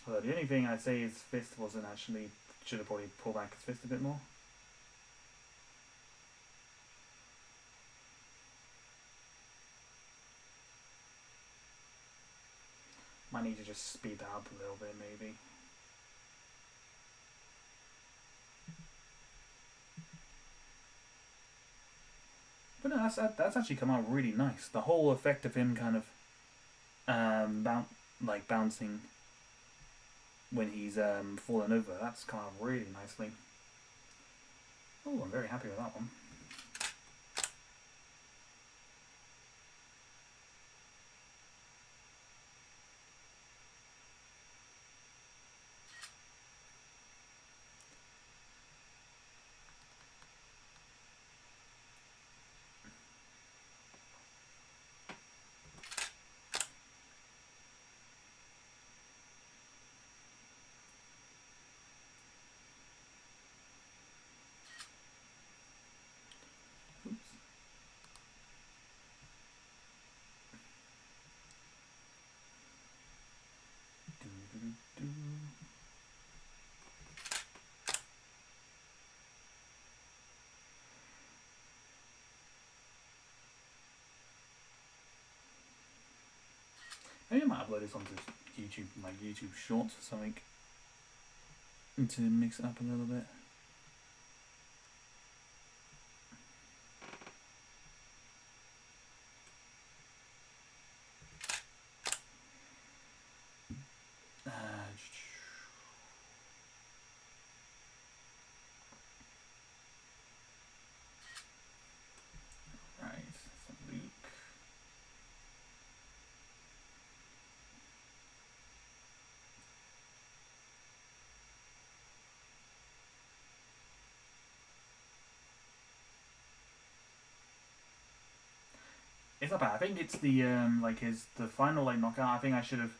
Although the only thing I'd say is fist wasn't actually, should have probably pulled back his fist a bit more. Might need to just speed that up a little bit maybe. But no, that's actually come out really nice. The whole effect of him kind of like bouncing when he's fallen over. That's come out really nicely. Oh, I'm very happy with that one. Maybe I might upload this onto YouTube, like YouTube Shorts or something, to mix it up a little bit. Right, some Luke. It's not bad. I think it's the like the final like knockout. I think I should have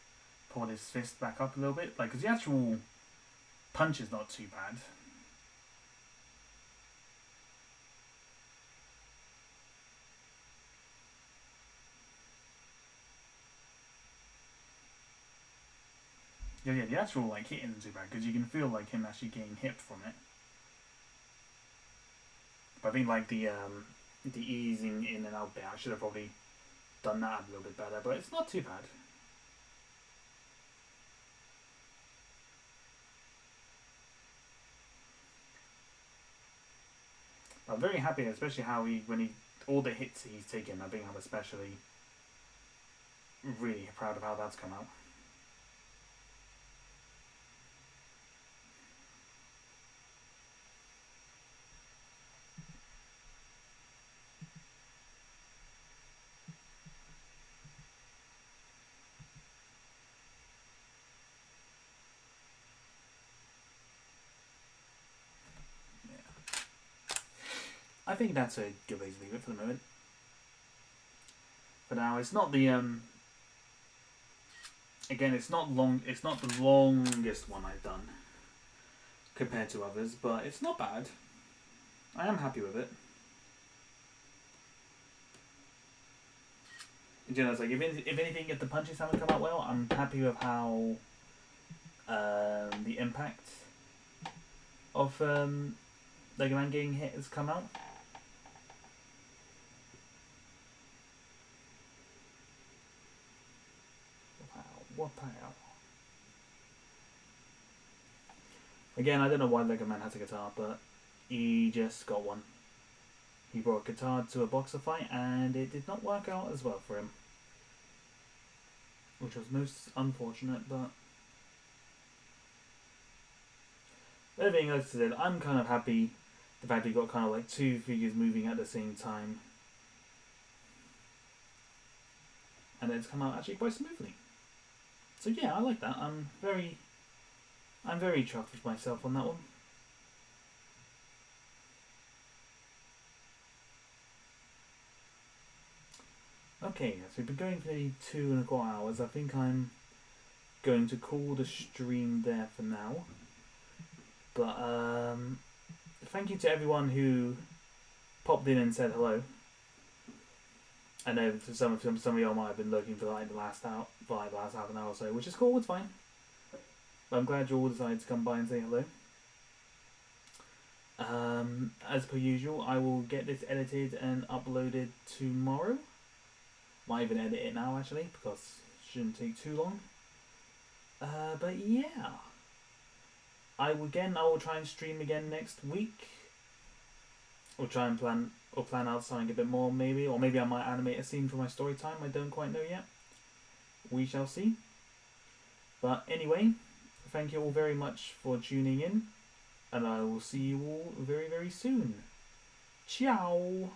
pulled his fist back up a little bit, like because the actual punch is not too bad. Yeah, the actual like hitting isn't too bad because you can feel like him actually getting hit from it. But I think like the easing in and out there, I should have probably done that a little bit better. But it's not too bad. I'm very happy, especially how all the hits he's taken. I think I'm especially really proud of how that's come out. I think that's a good way to leave it for the moment. For now, it's not the again, it's not long. It's not the longest one I've done compared to others, but it's not bad. I am happy with it. You know, it's like if anything, if the punches haven't come out well, I'm happy with how the impact of Lego Man getting hit has come out. Wow. Again, I don't know why Lego Man has a guitar, but he just got one. He brought a guitar to a boxer fight, and it did not work out as well for him. Which was most unfortunate, but everything else said, I'm kind of happy the fact we got kind of like two figures moving at the same time. And it's come out actually quite smoothly. So yeah, I like that. I'm very chuffed with myself on that one. Okay, so we've been going for nearly 2.25 hours. I think I'm going to call the stream there for now. But thank you to everyone who popped in and said hello. I know for some of y'all might have been looking for like the last half an hour or so, which is cool. It's fine. But I'm glad you all decided to come by and say hello. As per usual, I will get this edited and uploaded tomorrow. Might even edit it now actually, because it shouldn't take too long. But yeah, I will try and stream again next week. Or try and plan out something a bit more or maybe I might animate a scene for my story time. I don't quite know yet. We shall see. But anyway, thank you all very much for tuning in, and I will see you all very, very soon. Ciao!